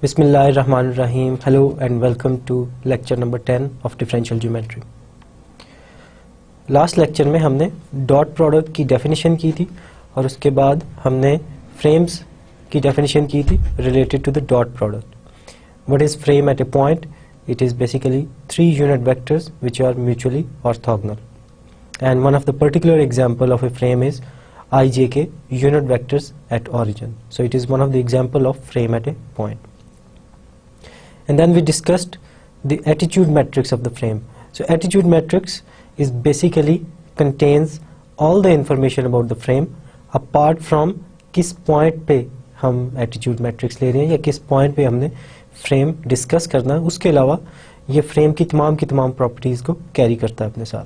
Bismillahirrahmanirrahim. Hello and welcome to lecture number 10 of differential geometry. Last lecture में हमने dot product की definition की थी और उसके बाद हमने फ्रेम्स की डेफिनेशन की थी related to the dot product. What is frame at a point? It is basically 3 unit vectors which are mutually orthogonal, and one of the particular example of a frame is ijk unit vectors at origin. So it is one of the example of frame at a point. And then we discussed the attitude matrix of the frame. So attitude matrix is basically contains all the information about the frame apart from किस point पे हम attitude matrix ले रहे हैं या किस point पे हमने frame discuss करना है. उसके अलावा ये frame की तमाम properties को carry करता है अपने साथ.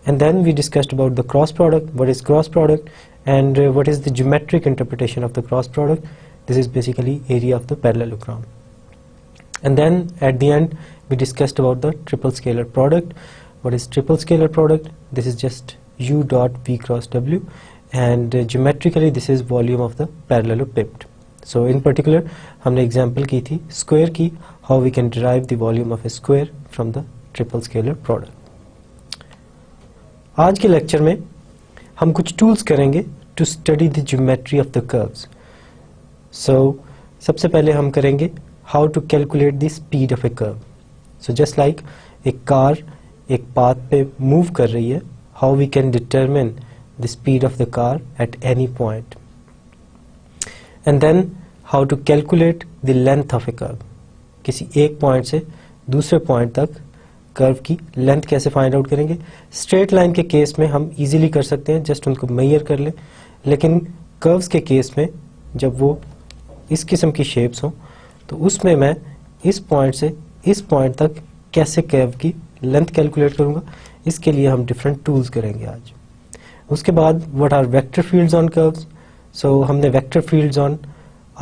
And then we discussed about the cross product. What is cross product and what is the geometric interpretation of the cross product? This is basically area of the parallelogram. And then at the end we discussed about the triple scalar product. What is triple scalar product? This is just u dot v cross w, and geometrically this is volume of the parallelepiped. So in particular हमने example की थी square की, how we can derive the volume of a square from the triple scalar product. आज के lecture में हम कुछ tools करेंगे to study the geometry of the curves. So सबसे पहले हम करेंगे how to calculate the speed of a curve. So just like एक कार एक पाथ पे मूव कर रही है, how we can determine the speed of the car at any point. And then how to calculate the length of a curve. किसी एक point से दूसरे पॉइंट तक कर्व की लेंथ कैसे फाइंड आउट करेंगे. स्ट्रेट लाइन के केस में हम इजीली कर सकते हैं, जस्ट उनको मेजर कर लें, लेकिन कर्व्स के केस में जब वो इस किस्म की शेप्स हों तो उसमें मैं इस पॉइंट से इस पॉइंट तक कैसे कर्व की लेंथ कैलकुलेट करूंगा. इसके लिए हम डिफरेंट टूल्स करेंगे आज. उसके बाद what are vector fields on curves. So हमने वेक्टर फील्ड्स ऑन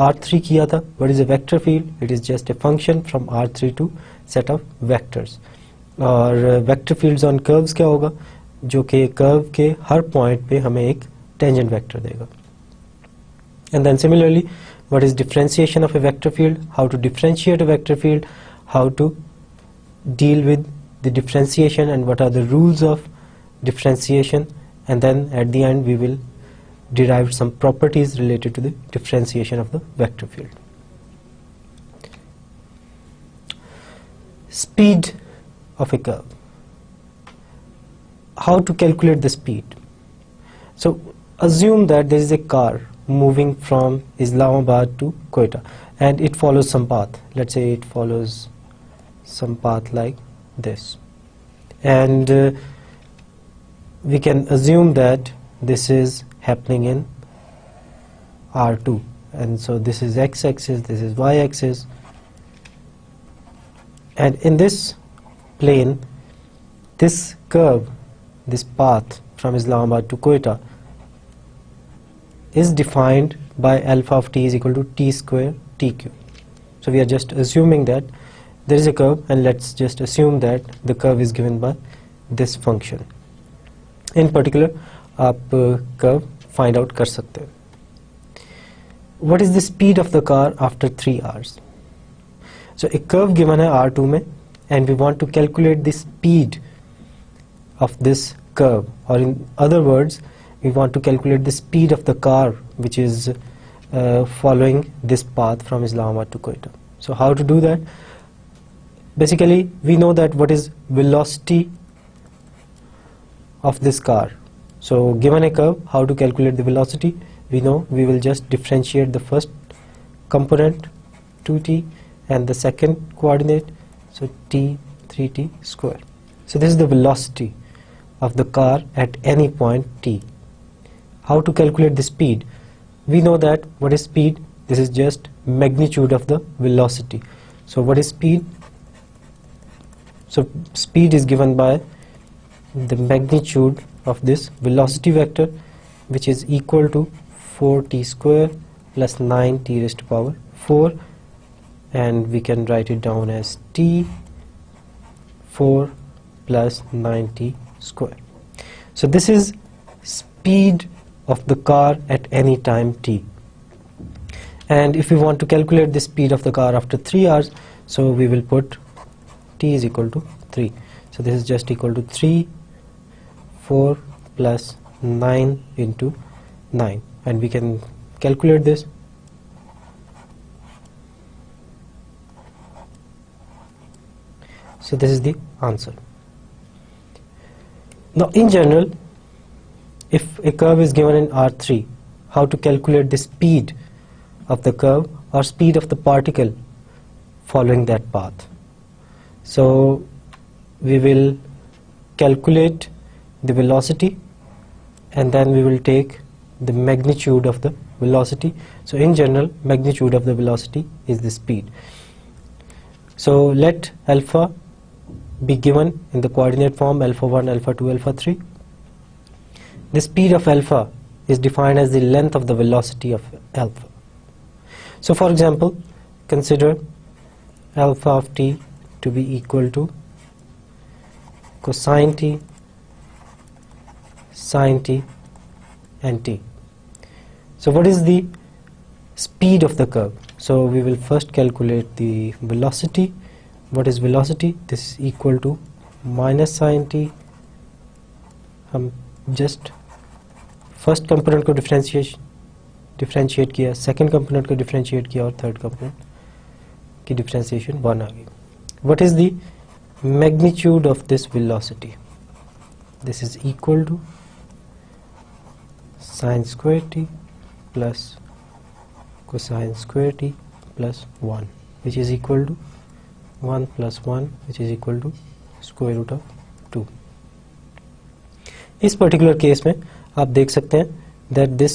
R3 किया था. What is a vector field? It is just a function from R3 to set of vectors. और वेक्टर फील्ड्स ऑन कर्व्स क्या होगा? जो कि curve के हर point पे हमें एक टेंजेंट वेक्टर देगा. And then similarly what is differentiation of a vector field, how to differentiate a vector field, how to deal with the differentiation and what are the rules of differentiation, and then at the end we will derive some properties related to the differentiation of the vector field. Speed of a curve. How to calculate the speed? So assume that there is a car moving from Islamabad to Quetta and it follows some path. Let's say it follows some path like this, and we can assume that this is happening in R2, and so this is x-axis, this is y-axis, and in this plane this curve, this path from Islamabad to Quetta is defined by alpha of t is equal to t square t cube. So we are just assuming that there is a curve, and let's just assume that the curve is given by this function. In particular आप curve find out कर सकते हैं. What is the speed of the car after 3 hours? So a curve given है R2 में, and we want to calculate the speed of this curve, or in other words we want to calculate the speed of the car which is following this path from Islamabad to Quetta. So how to do that? Basically we know that what is velocity of this car. So given a curve, how to calculate the velocity? We know we will just differentiate the first component 2t and the second coordinate, so t 3t square. So this is the velocity of the car at any point t. How to calculate the speed? We know that what is speed? This is just magnitude of the velocity. So what is speed? So speed is given by the magnitude of this velocity vector, which is equal to 4t square plus 9t raised to power 4, and we can write it down as t 4 plus 9t square. So this is speed of the car at any time t. And if we want to calculate the speed of the car after 3 hours, so we will put t is equal to 3. So this is just equal to 3, 4 plus 9 into 9, and we can calculate this. So this is the answer. Now in general, if a curve is given in R3, how to calculate the speed of the curve or speed of the particle following that path? So we will calculate the velocity and then we will take the magnitude of the velocity. So in general, magnitude of the velocity is the speed. So let alpha be given in the coordinate form alpha 1, alpha 2, alpha 3. The speed of alpha is defined as the length of the velocity of alpha. So for example, consider alpha of t to be equal to cosine t, sine t and t. So what is the speed of the curve? So we will first calculate the velocity. What is velocity? This is equal to minus sine t. हम just first component को differentiate किया, second component को differentiate किया और third component की differentiation 1 आ गई. What is the magnitude of this velocity? This is equal to sine square T plus cosine square T plus 1 which is equal to 1 plus 1 which is equal to square root of 2. इस particular case में आप देख सकते हैं that this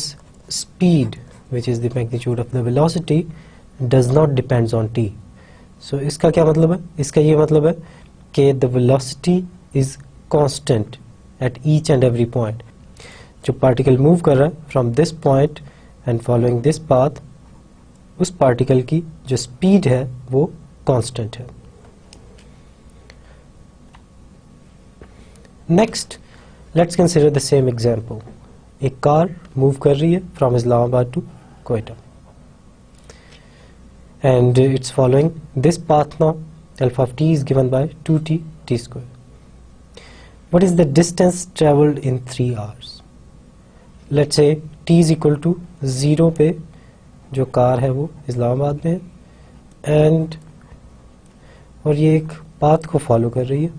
speed which is the magnitude of the velocity does not depends on t. So इसका क्या मतलब है? इसका ये मतलब है कि the velocity is constant at each and every point. जो पार्टिकल मूव कर रहा है from this point and following this path, उस पार्टिकल की जो स्पीड है वो कांस्टेंट है. Next let's consider the same example. एक कार मूव कर रही है from Islamabad to Quetta and it's following this path now. Alpha of t is given by 2t t square. What is the distance traveled in 3 hours? Let's say t is equal to 0 पे जो car है वो इस्लामाबाद में है and और ये एक path को फॉलो कर रही है.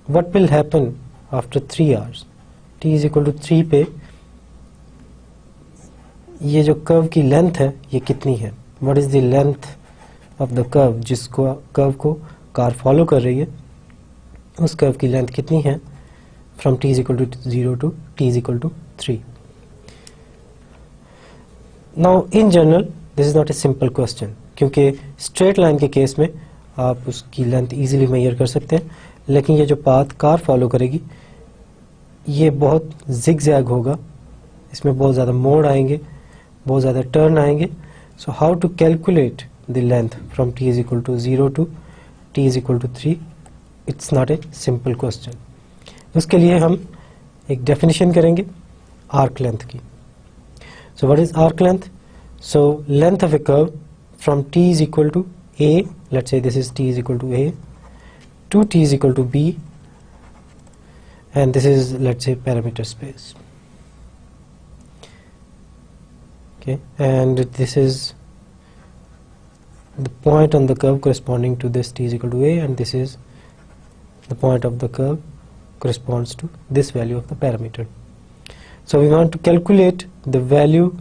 What will happen after 3 hours? t is equal to 3 पे ये जो कर्व की लेंथ है ये कितनी है? What is the length of the curve? जिसको कर्व को कार फॉलो कर रही है उस कर्व की लेंथ कितनी है from t is equal to 0 to t is equal to 3. Now in general this is not a simple question, क्योंकि स्ट्रेट लाइन के केस में आप उसकी लेंथ इजीली मेजर कर सकते हैं, लेकिन ये जो पाथ कार फॉलो करेगी ये बहुत जिग-जैग होगा, इसमें बहुत ज़्यादा मोड़ आएंगे, बहुत ज़्यादा टर्न आएंगे. So how to calculate the length from t is equal to 0 to t is equal to 3? It's not a simple question. उसके लिए हम एक डेफिनेशन करेंगे आर्क लेंथ की. So what is arc length? So length of a curve from t is equal to a, let's say this is t is equal to a, to t is equal to b, and this is, let's say, parameter space. Okay, and this is the point on the curve corresponding to this t is equal to a, and this is the point of the curve corresponds to this value of the parameter. So we want to calculate the value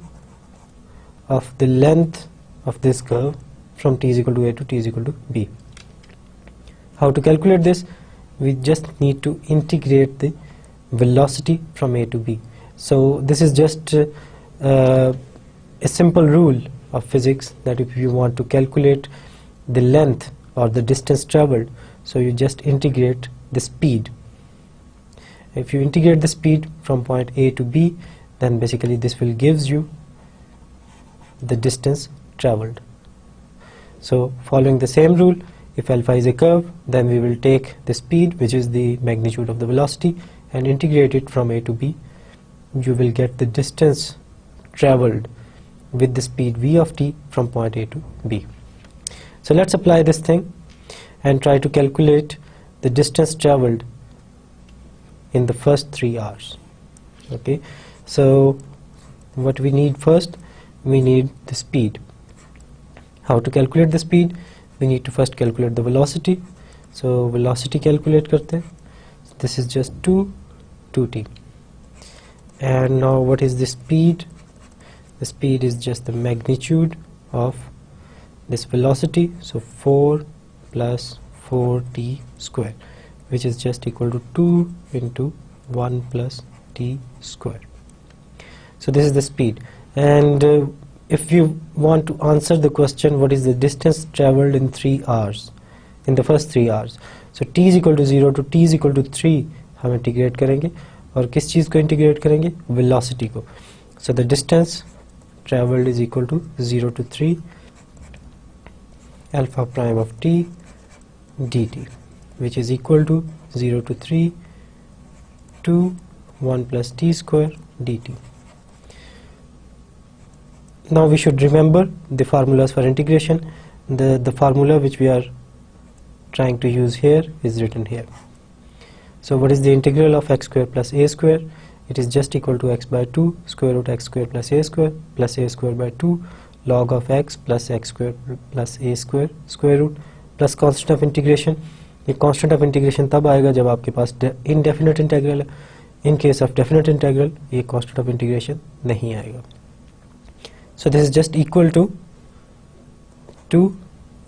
of the length of this curve from t is equal to a to t is equal to b. How to calculate this? We just need to integrate the velocity from a to b. So this is just a simple rule of physics that if you want to calculate the length or the distance traveled, so you just integrate the speed. If you integrate the speed from point A to B, then basically this will gives you the distance traveled. So following the same rule, if alpha is a curve, then we will take the speed, which is the magnitude of the velocity, and integrate it from A to B. You will get the distance traveled, with the speed v of t from point A to B. So let's apply this thing and try to calculate the distance traveled in the first 3 hours. Okay, so what we need first, we need the speed. How to calculate the speed? We need to first calculate the velocity. So velocity calculate karte hain. This is just 2t. And now what is the speed? The speed is just the magnitude of this velocity, so 4 plus 4t square, which is just equal to 2 into 1 plus t square. So this is the speed. And if you want to answer the question what is the distance traveled in 3 hours, in the first 3 hours, so t is equal to 0 to t is equal to 3 हम integrate करेंगे और किस चीज़ को integrate करेंगे, velocity को. So the distance traveled is equal to 0 to 3 alpha prime of t dt, which is equal to 0 to 3 to 1 plus t square dt. Now we should remember the formulas for integration. The formula which we are trying to use here is written here. So what is the integral of x square plus a square? It is just equal to x by 2 square root x square plus a square by 2 log of x square plus a square square root plus constant of integration. ये constant of integration तब आएगा जब आपके पास indefinite integral है. In case of definite integral ये constant of integration नहीं आएगा. So this is just equal to 2,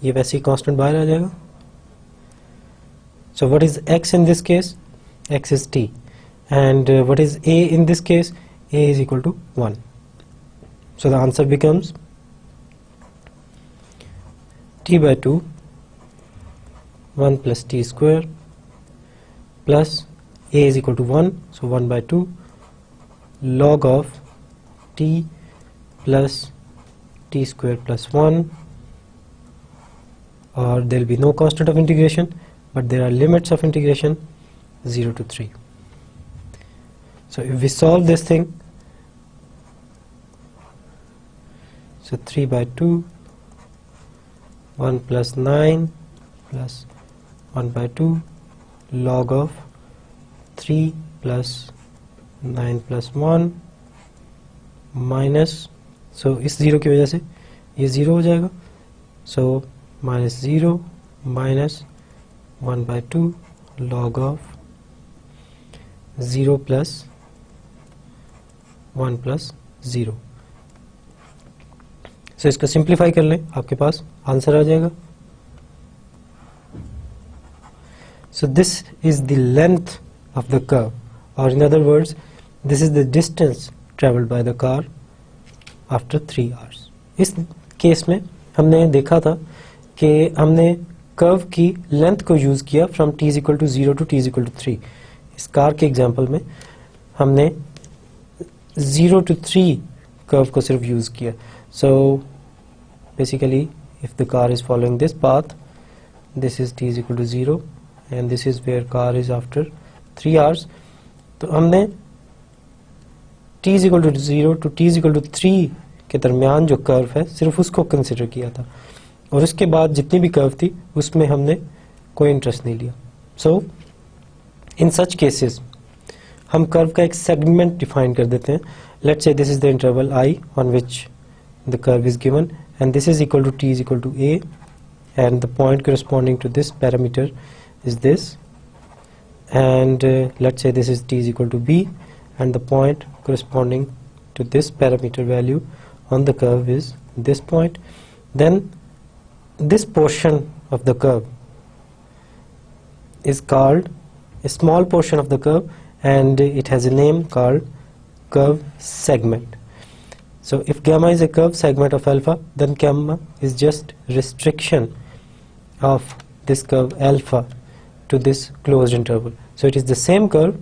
ये वैसे ही constant बाहर आ जाएगा. So what is x in this case? X is t. And what is a in this case? A is equal to 1. So the answer becomes t by 2 1 plus t square plus a is equal to 1, so 1 by 2 log of t plus t square plus 1, or there will be no constant of integration, but there are limits of integration 0 to 3. So if we solve this thing, so 3 by 2 1 plus 9 plus 1 by 2 log of 3 plus 9 plus 1 minus, so इस 0 की वजह से ये 0 हो जाएगा, so minus 0 minus 1 by 2 log of 0 plus 1 plus 0. So इसको simplify कर लें, आपके पास आंसर आ जाएगा. So this is the length of the curve, or in other words this is the distance traveled by the car after 3 hours. इस case में हमने देखा था कि हमने कर्व की लेंथ को यूज़ किया from t is equal to 0 to t is equal to 3. इस कार के एग्जांपल में हमने 0 to 3 curve को सिर्फ यूज़ किया. So basically if the car is following this path, this is t is equal to 0 and this is where car is after 3 hours. तो हमने t is equal to 0 to t is equal to 3 के दरमियान जो curve है सिर्फ उसको consider किया था, और उसके बाद जितनी भी कर्व थी उसमें हमने कोई इंटरेस्ट नहीं लिया. सो इन सच केसेस हम कर्व का एक सेगमेंट डिफाइन कर देते हैं. Let's say this is the interval i on which the curve is given and this is equal to t is equal to a and the point corresponding to this parameter is this, and let's say this is t is equal to b and the point corresponding to this parameter value on the curve is this point. Then this portion of the curve is called a small portion of the curve and it has a name called curve segment. So if gamma is a curve segment of alpha, then gamma is just restriction of this curve alpha to this closed interval. So it is the same curve,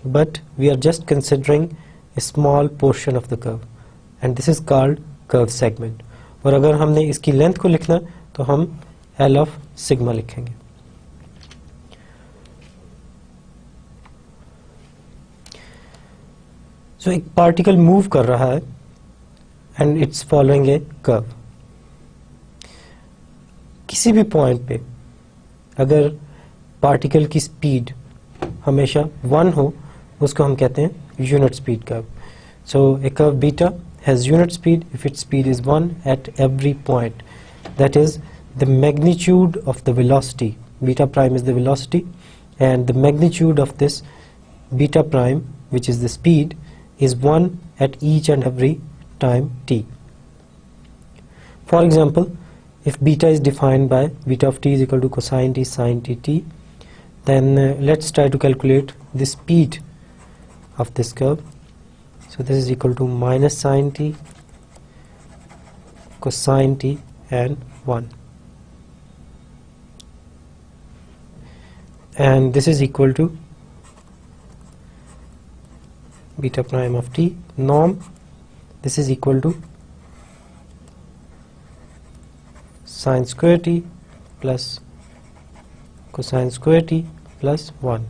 but we are just considering a small portion of the curve and this is called curve segment. और अगर हमने इसकी length को लिखना तो हम L of sigma लिखेंगे. So एक पार्टिकल मूव कर रहा है and it's following a curve. किसी भी पॉइंट पे अगर पार्टिकल की स्पीड हमेशा 1 हो, उसको हम कहते हैं unit speed curve. So A curve beta has unit speed if its speed is 1 at every point. That is the magnitude of the velocity. Beta prime is the velocity, and the magnitude of this beta prime, which is the speed, is 1 at each and every time t. For example, if beta is defined by beta of t is equal to cosine t sin t, then let's try to calculate the speed of this curve. So this is equal to minus sin t cosine t and 1, and this is equal to beta prime of t norm. This is equal to sin square t plus cosine square t plus 1,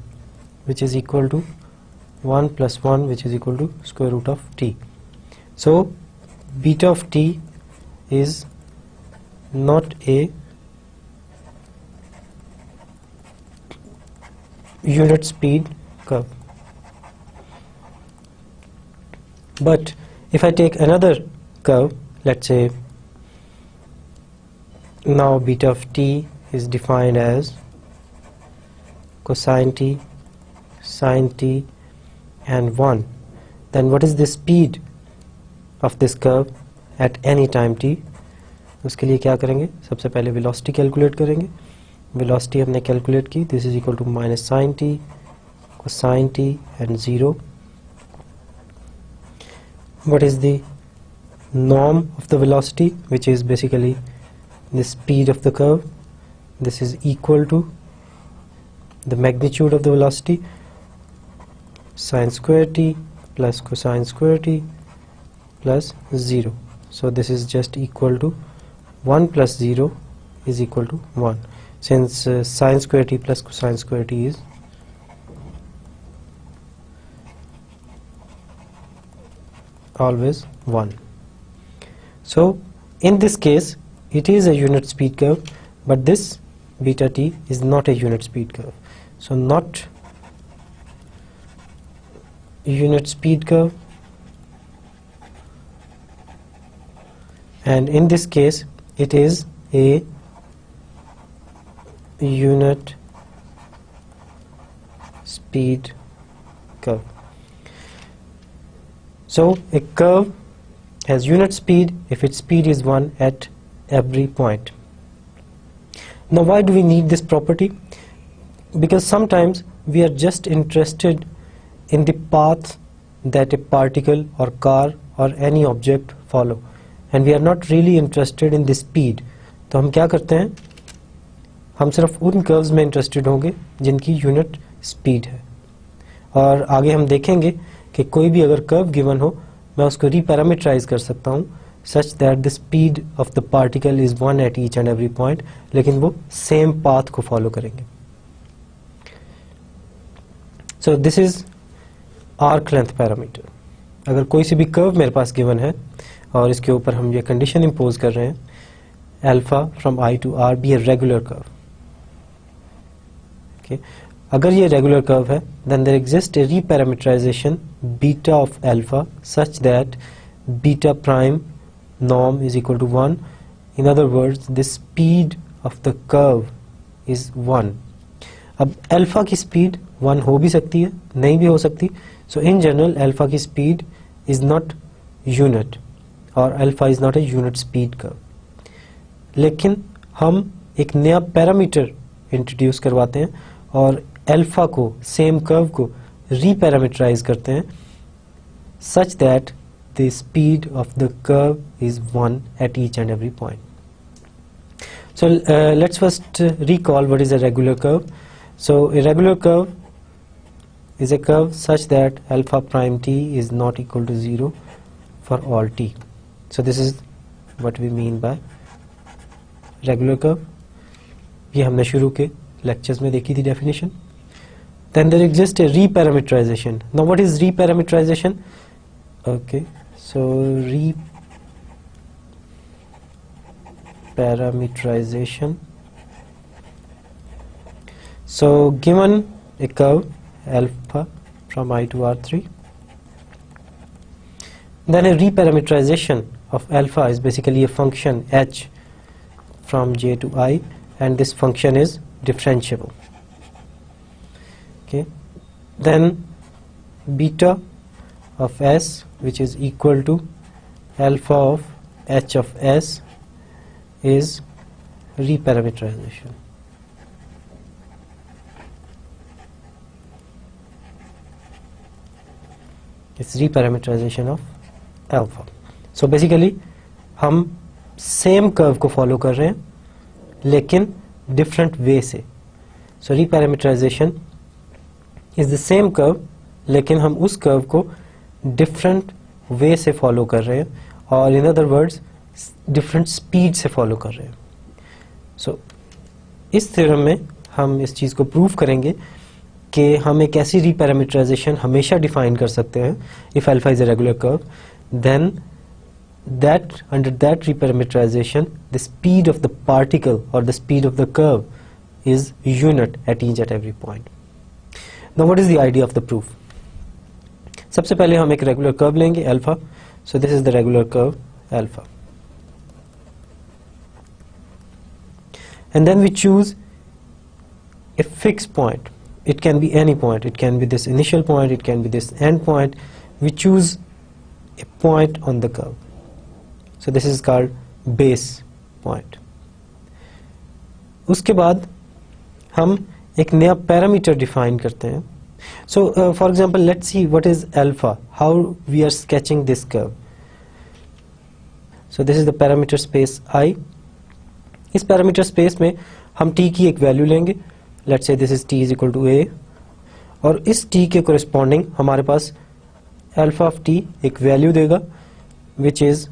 which is equal to 1 plus 1, which is equal to square root of t. So beta of t is not a unit speed curve. But if I take another curve, let's say now beta of t is defined as cosine t sin t and 1, then what is the speed of this curve at any time t? उसके लिए क्या करेंगे, सबसे पहले velocity calculate करेंगे. velocity हमने calculate की, this is equal to minus sin t cosine t and 0. What is the norm of the velocity, which is basically the speed of the curve? This is equal to the magnitude of the velocity, sin square t plus cosine square t plus 0. So this is just equal to 1 plus 0 is equal to 1, since sin square t plus cosine square t is always 1. So in this case it is a unit speed curve, but this beta t is not a unit speed curve. So not unit speed curve, and in this case it is a unit speed curve. So a curve has unit speed if its speed is 1 at every point. Now why do we need this property? Because sometimes we are just interested in the path that a particle or car or any object follow, and we are not really interested in the speed. तो हम क्या करते हैं, हम सिर्फ उन curves में interested होंगे जिनकी यूनिट स्पीड है. और आगे हम देखेंगे कि कोई भी अगर कर्व गिवन हो, मैं उसको रीपैरामीटराइज कर सकता हूँ such that the speed of the particle is 1 at each and every point, लेकिन वो सेम पाथ को फॉलो करेंगे. So this is arc length parameter. अगर कोई सी भी कर्व मेरे पास गिवन है और इसके ऊपर हम ये कंडीशन इम्पोज कर रहे हैं, alpha from I to R be a regular curve. अगर ये रेगुलर कर्व है, then there exists a reparameterization beta of alpha such that beta prime norm is equal to 1. In other words, the speed of the curve is 1. अब alpha की speed 1 हो भी सकती है, नहीं भी हो सकती. So in general, alpha की speed is not unit, और alpha is not a unit speed curve. लेकिन हम एक नया पैरामीटर इंट्रोड्यूस करवाते हैं और अल्फा को, सेम कर्व को रीपैरामीटराइज करते हैं such that the speed of the curve is 1 at each and every point. So let's first recall what is a regular curve. So a regular curve is a curve such that alpha prime t is not equal to 0 for all t. So this is what we mean by regular curve. ये हमने शुरू के lectures में देखी थी definition. Then there exists a reparameterization. Now what is reparameterization? Okay, so reparameterization. So given a curve alpha from I to R3, then a reparameterization of alpha is basically a function h from j to I, and this function is differentiable. Okay, then beta of s, which is equal to alpha of h of s, is reparameterization. It's reparameterization of alpha. So basically हम same curve को follow कर रहे हैं लेकिन different way से. सो reparameterization is the same curve, लेकिन हम उस कर्व को डिफरेंट वे से फॉलो कर रहे हैं, और in other words different speed से फॉलो कर रहे हैं. सो इस थ्योरम में हम इस चीज़ को प्रूव करेंगे कि हम एक ऐसी reparameterization हमेशा डिफाइन कर सकते हैं. If alpha is a regular curve, then that under that reparameterization the speed of the particle or the speed of the curve is unit at each at every point. Now what is the idea of the proof? सबसे पहले हम एक regular curve लेंगे alpha. So this is the regular curve alpha, and then we choose a fixed point. It can be any point, it can be this initial point, it can be this end point. We choose a point on the curve. So this is called base point. उसके बाद हम एक नया parameter define करते हैं. So for example, let's see what is alpha, how we are sketching this curve. So this is the parameter space I. इस parameter space में हम t की एक वैल्यू लेंगे. Let's say this is t is equal to a, और इस t के corresponding हमारे पास alpha of t एक वैल्यू देगा, which is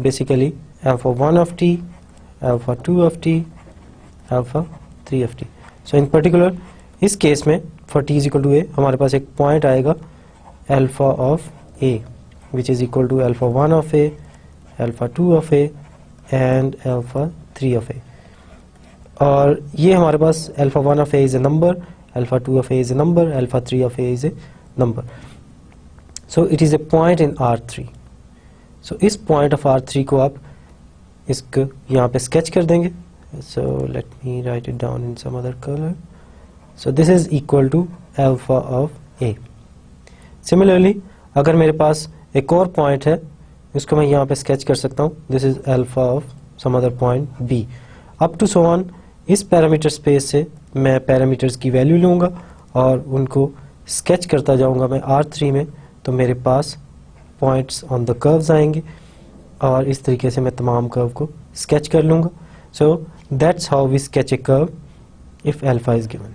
basically alpha 1 of t, alpha 2 of t, alpha 3 of t. So in particular इस case में for t is equal to a हमारे पास एक पॉइंट आएगा alpha of a, which is equal to alpha 1 of a, alpha 2 of a and alpha 3 of a. और ये हमारे पास alpha 1 of a is a number, alpha 2 of a is a number, alpha 3 of a is a number. So it is a point in R3. So इस point of R3 को आप इसको यहाँ पे sketch कर देंगे. So let me write it down in some other color. So this is equal to alpha of A. Similarly, अगर मेरे पास एक और point है, इसको मैं यहाँ पे sketch कर सकता हूँ. This is alpha of some other point B. Up to so on, इस पैरामीटर स्पेस से मैं पैरामीटर्स की वैल्यू लूँगा और उनको स्केच करता जाऊँगा मैं R3 में. तो मेरे पास पॉइंट्स ऑन द कर्व्स आएंगे और इस तरीके से मैं तमाम कर्व को स्केच कर लूँगा. So that's how we sketch a curve if alpha is given.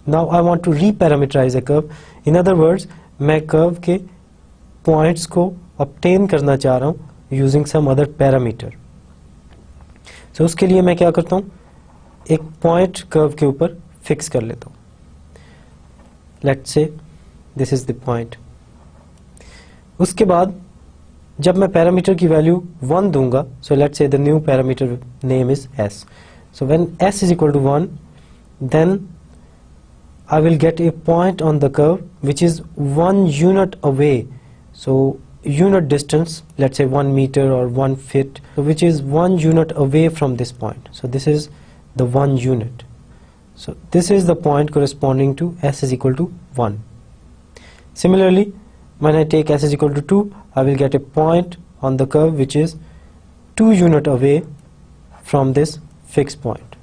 Now I want to reparameterize a curve. In other words, मैं कर्व के पॉइंट्स को ऑब्टेन करना चाह रहा हूँ using some other parameter. So उसके लिए मैं क्या करता हूँ, एक पॉइंट कर्व के ऊपर फिक्स कर लेता हूँ. Let's say this is the point. उसके बाद जब मैं पैरामीटर की वैल्यू 1 दूंगा, so let's say the new parameter name is s. So when s is equal to 1, then I will get a point on the curve which is 1 unit away. So unit distance, let's say 1 meter or 1 feet, which is 1 unit away from this point. So this is the 1 unit. So this is the point corresponding to s is equal to 1. Similarly, when I take s is equal to 2, I will get a point on the curve which is 2 unit away from this fixed point.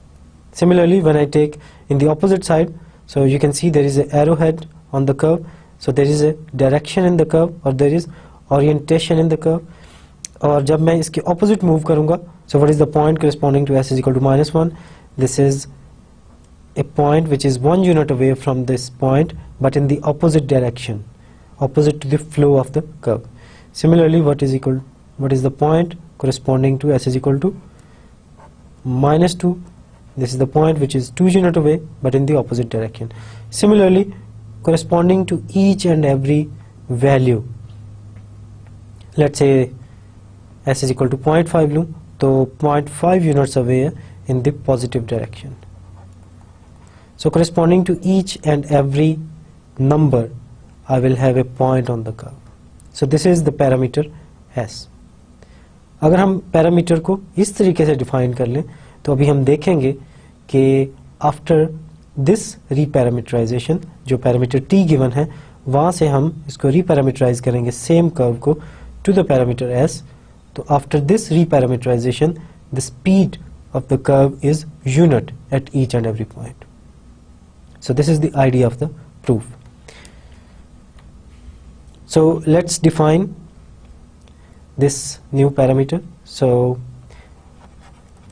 Similarly, when I take in the opposite side, so you can see there is an arrowhead on the curve. So there is a direction in the curve or there is orientation in the curve. और जब मैं इसके opposite move करूँगा, so what is the point corresponding to s is equal to -1? This is a point which is 1 unit away from this point, but in the opposite direction, opposite to the flow of the curve. Similarly, what is the point corresponding to s is equal to -2? This is the point which is 2 unit away but in the opposite direction. Similarly, corresponding to each and every value, let's say s is equal to 0.5 लूँ, तो 0.5 units away in the positive direction. So corresponding to each and every number I will have a point on the curve. So this is the parameter s. अगर हम parameter को इस तरीके से define कर लें तो अभी हम देखेंगे कि आफ्टर दिस रीपैरामीटराइजेशन जो पैरामीटर t गिवन है वहाँ से हम इसको रीपैरामीटराइज करेंगे सेम कर्व को टू द पैरामीटर s. तो after this reparameterization the speed of the curve is unit at each and every point. So this is the idea of the proof. So let's define this new parameter. So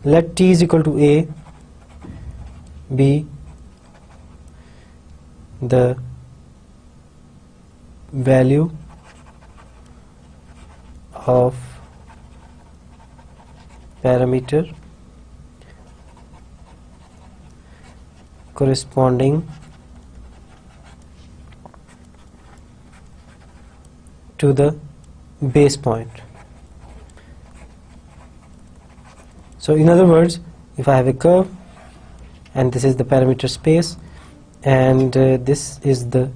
let t is equal to a be the value of parameter corresponding to the base point. So in other words, if I have a curve and this is the parameter space and this is the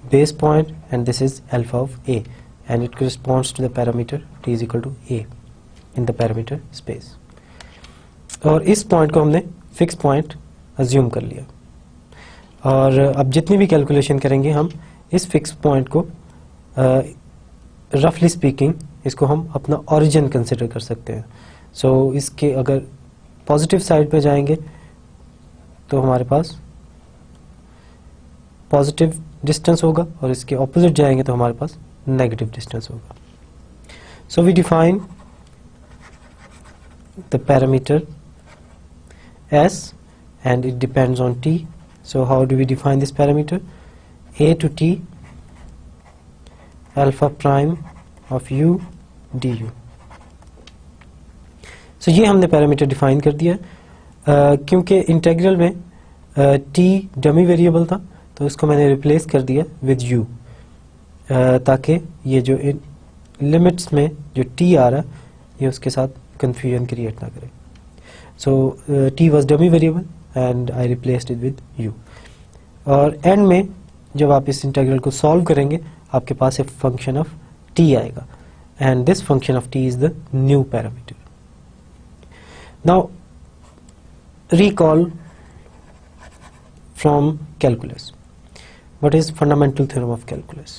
base point and this is alpha of a and it corresponds to the parameter t is equal to a in the parameter space. और इस point को हमने fix point assume कर लिया और अब जितनी भी कैलकुलेशन करेंगे हम इस फिक्स पॉइंट को रफली स्पीकिंग इसको हम अपना ओरिजिन कंसिडर कर सकते हैं. सो इसके अगर पॉजिटिव साइड पे जाएंगे तो हमारे पास पॉजिटिव डिस्टेंस होगा और इसके ऑपोजिट जाएंगे तो हमारे पास नेगेटिव डिस्टेंस होगा. So we define the parameter s and it depends on t. So how do we define this parameter? A to t alpha prime of u du. So ये हमने parameter define कर दिया क्योंकि integral में t dummy variable था तो उसको मैंने रिप्लेस कर दिया विद u ताकि ये जो लिमिट्स में जो t आ रहा है ये उसके साथ कंफ्यूजन क्रिएट ना करे. So t was dummy variable and I replaced it with u. और एंड में जब आप इस इंटीग्रल को सॉल्व करेंगे आपके पास एक फंक्शन ऑफ t आएगा and this function of t is the new parameter. Now recall from calculus. What is fundamental theorem of calculus?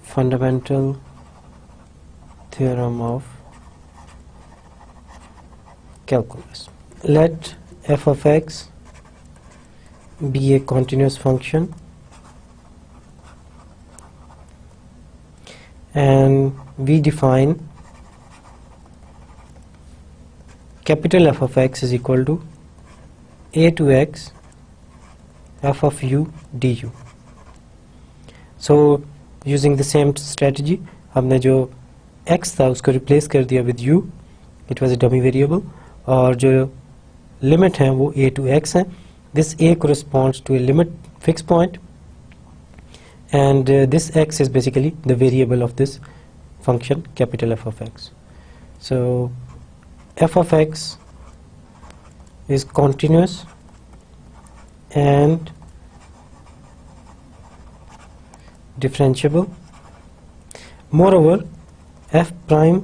Fundamental theorem of calculus. Let f of x be a continuous function and we define capital F of x is equal to a to x f of u du. So using the same strategy हमने जो x था उसको replace कर दिया with u. It was a dummy variable और जो limit है वो a to x है. This a corresponds to a limit fixed point and this x is basically the variable of this function capital F of x. So f of x is continuous and differentiable. Moreover, f prime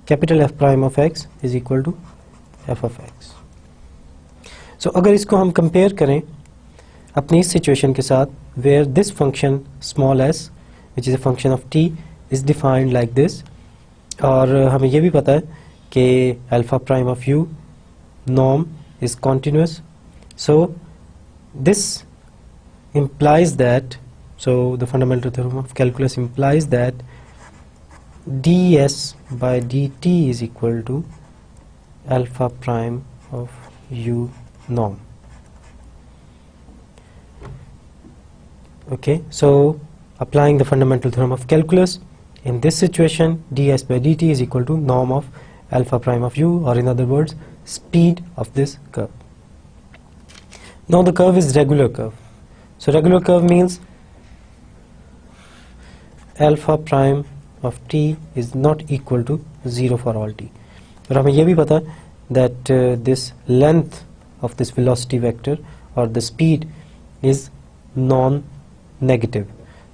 capital F prime of x is equal to f of x. So अगर इसको हम compare करें अपनी इस situation के साथ where this function small s which is a function of t is defined like this और हमें ये भी पता है कि alpha prime of u norm is continuous. So this implies that the fundamental theorem of calculus implies that ds by dt is equal to alpha prime of u norm. Okay, so applying the fundamental theorem of calculus in this situation ds by dt is equal to norm of alpha prime of u, or in other words speed of this curve. Now the curve is regular curve. So regular curve means alpha prime of t is not equal to 0 for all t. और हमें ये भी पता है that this length of this velocity vector or the speed is non-negative.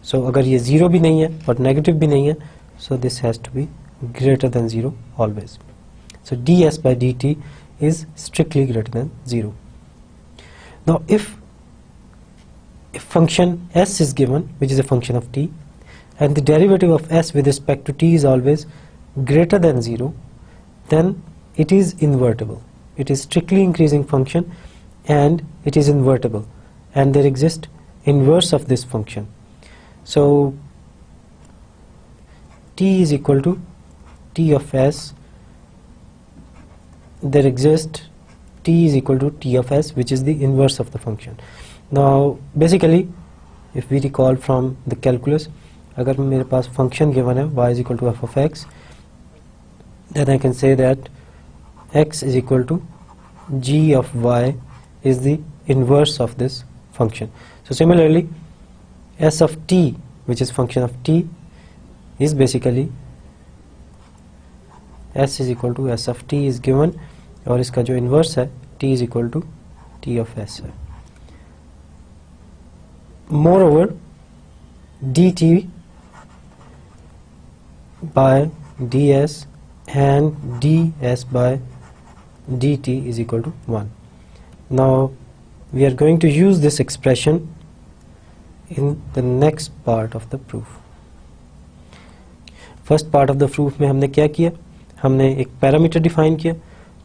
So अगर ये 0 भी नहीं है और negative भी नहीं है, so this has to be greater than 0 always. So ds by dt is strictly greater than 0. Now if function s is given, which is a function of t, and the derivative of s with respect to t is always greater than 0, then it is invertible. It is strictly increasing function and it is invertible, and there exists inverse of this function. So t is equal to t of s. There exists t is equal to t of s, which is the inverse of the function. Now basically if we recall from the calculus, अगर मेरे पास function given है y is equal to f of x, then I can say that x is equal to g of y is the inverse of this function. So similarly s of t, which is function of t, is basically s is equal to s of t is given, और इसका जो inverse है t is equal to t of s है. Moreover, dt by ds and ds by dt is equal to 1. Now we are going to use this expression in the next part of the proof. First part of the proof में हमने क्या किया, हमने एक parameter define किया,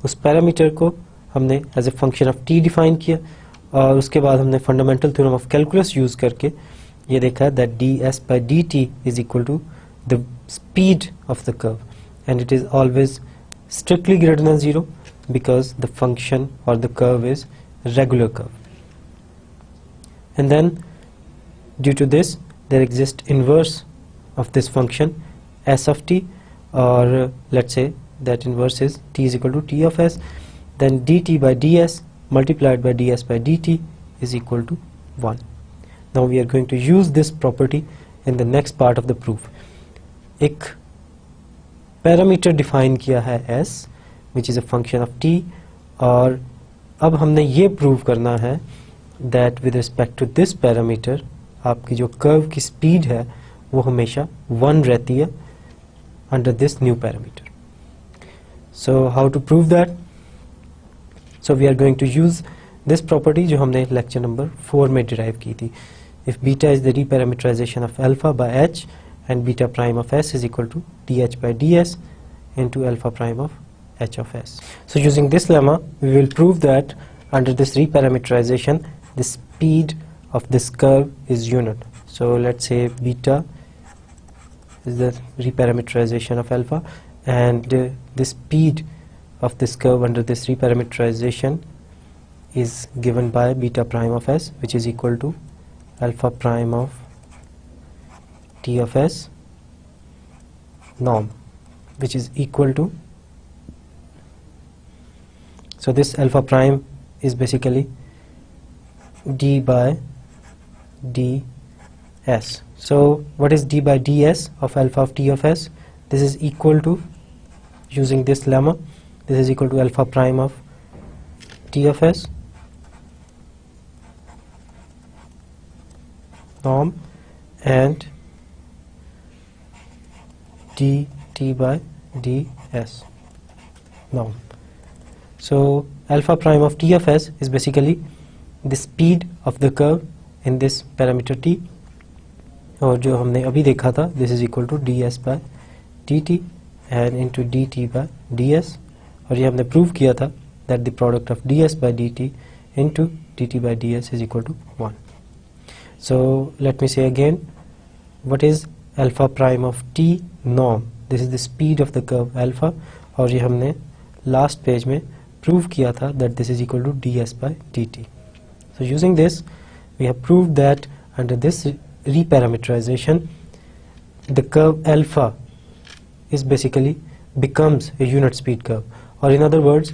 उस parameter को हमने as a function of t define किया, और उसके बाद हमने fundamental theorem of calculus use करके ये देखा that ds by dt is equal to the speed of the curve, and it is always strictly greater than 0 because the function or the curve is regular curve. And then due to this there exists inverse of this function s of t, or let's say that inverse is t is equal to t of s, then dt by ds multiplied by ds by dt is equal to 1. Now we are going to use this property in the next part of the proof. एक parameter define किया है s which is a function of t, और अब हमने ये prove करना है that with respect to this parameter आपकी जो कर्व की स्पीड है वो हमेशा 1 रहती है under this new parameter. So how to prove that? So we are going to use this property जो हमने lecture number 4 में derive की थी. If beta is the reparameterization of alpha by h and beta prime of s is equal to dh by ds into alpha prime of h of s. So using this lemma we will prove that under this reparameterization the speed of this curve is unit. So let's say beta is the reparameterization of alpha, and the speed of this curve under this reparameterization is given by beta prime of s, which is equal to alpha prime of t of s norm, which is equal to, so this alpha prime is basically d by ds. So what is d by ds of alpha of t of s? This is equal to, using this lemma, this is equal to alpha prime of t of s norm and dt by ds norm. So alpha prime of t of s is basically the speed of the curve in this parameter t, और जो हमने अभी देखा था this is equal to ds by dt and into dt by ds, और ये हमने prove किया था that the product of ds by dt into dt by ds is equal to 1. So let me say again, what is alpha prime of t norm? This is the speed of the curve alpha, और ये हमने last page में prove किया था that this is equal to ds by dt. So using this we have proved that under this reparameterization the curve alpha is basically becomes a unit speed curve, और in other words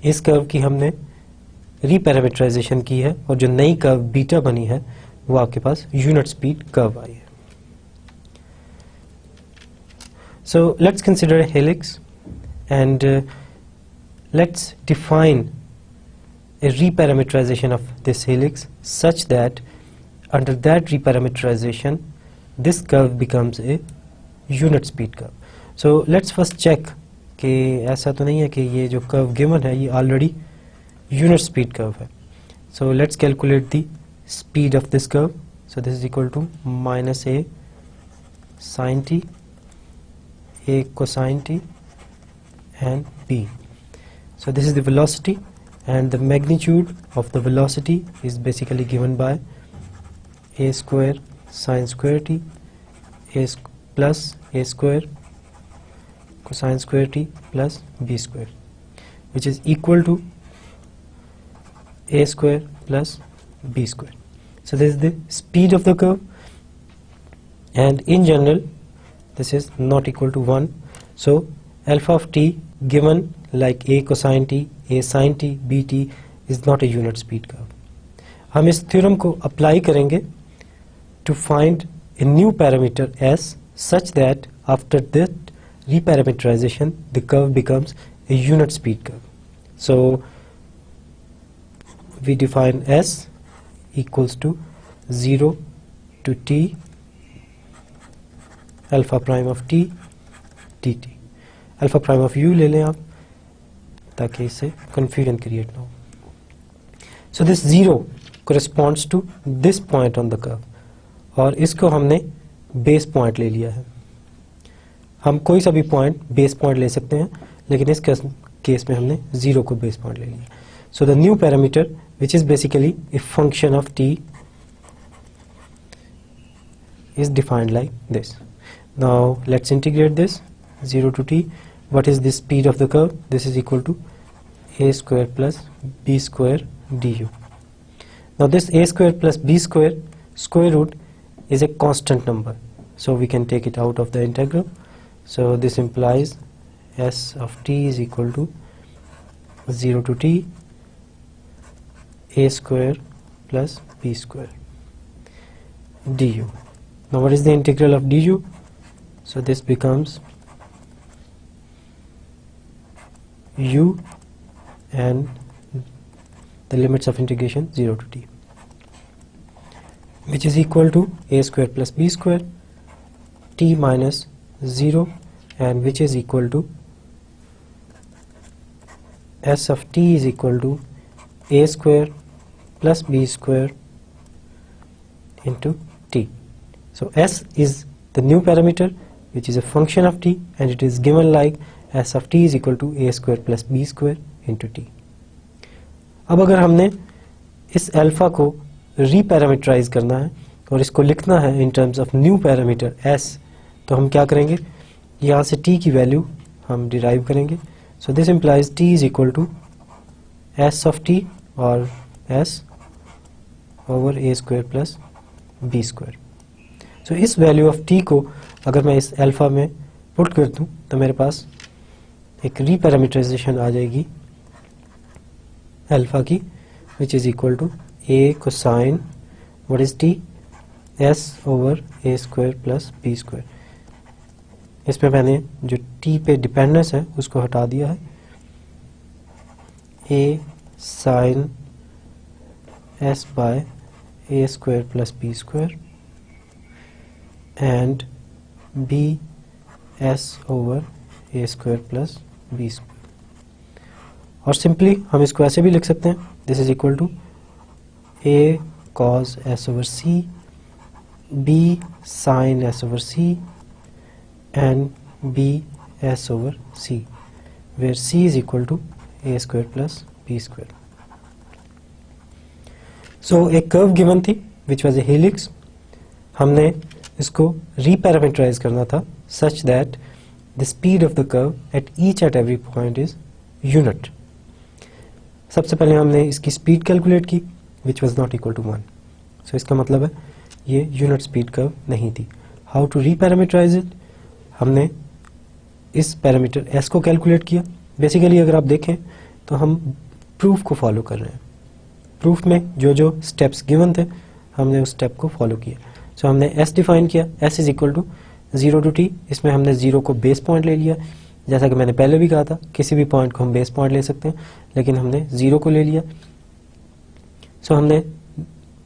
इस curve की हमने reparameterization की है और जो नई curve beta बनी है वो आपके पास यूनिट स्पीड कर्व आई है. So let's consider a helix, and let's define a reparameterization of this helix such that under that reparameterization this curve becomes a unit speed curve. So let's first check कि ऐसा तो नहीं है कि ये जो curve given है ये already unit speed curve है. So let's calculate the speed of this curve. So this is equal to minus a sin t, a cosine t, and b. So this is the velocity, and the magnitude of the velocity is basically given by a square sine square t plus a square cosine square t plus b square, which is equal to a square plus b square. So this is the speed of the curve, and in general this is not equal to 1. So alpha of t given like a cosine t, a sin t, bt is not a unit speed curve. हम इस theorem को apply करेंगे to find a new parameter s such that after that reparameterization the curve becomes a unit speed curve. So we define s equals to 0 to t alpha prime of t dt. alpha prime of u ले लें आप ताकि इससे confusion create ना हो. So this 0 corresponds to this point on the curve, और इसको हमने base point ले लिया है. हम कोई सा भी point base point ले सकते हैं, लेकिन इस केस में हमने 0 को base point ले लिया. So the new parameter, which is basically a function of t, is defined like this. Now let's integrate this 0 to t. What is the speed of the curve? This is equal to a square plus b square du. Now this a square plus b square square root is a constant number, so we can take it out of the integral. So this implies s of t is equal to 0 to t a square plus b square du. Now what is the integral of du? So this becomes u and the limits of integration 0 to t, which is equal to a square plus b square t minus 0, and which is equal to s of t is equal to a square plus b square into t. So s is the new parameter which is a function of t, and it is given like s of t is equal to a square plus b square into t. अब अगर हमने इस alpha को रीपैरामीटराइज करना है और इसको लिखना है in terms of new parameter s, तो हम क्या करेंगे, यहाँ से t की वैल्यू हम डिराइव करेंगे. So this implies t is equal to s of t और s over a square plus b square. So इस वैल्यू ऑफ t को अगर मैं इस अल्फा में पुट कर दूं तो मेरे पास एक रीपैरामीटराइजेशन आ जाएगी अल्फा की, which is equal to a cosine what is t s over a square plus b square. इसमें मैंने जो t पे डिपेंडेंस है उसको हटा दिया है. a sine s by a square plus b square and b s over a square plus b square. और सिंपली हम इसको ऐसे भी लिख सकते हैं, this is equal to a cos s over c, b sin s over c and b s over c, where c is equal to a square plus b square. So a curve given थी which was a helix. हमने इसको reparameterize करना था such that the speed of the curve at each at every point is unit. सबसे पहले हमने इसकी speed calculate की which was not equal to 1. So इसका मतलब है ये यूनिट स्पीड कर्व नहीं थी. हाउ टू रीपैरामीटराइज इट, हमने इस पैरामीटर s को कैलकुलेट किया. बेसिकली अगर आप देखें तो हम प्रूफ को फॉलो कर रहे हैं. प्रूफ में जो जो स्टेप्स गिवन थे हमने उस स्टेप को फॉलो किया. सो हमने s डिफाइन किया, s is equal to 0 to t, इसमें हमने 0 को बेस पॉइंट ले लिया, जैसा कि मैंने पहले भी कहा था किसी भी पॉइंट को हम बेस पॉइंट ले सकते हैं, लेकिन हमने 0 को ले लिया। सो हमने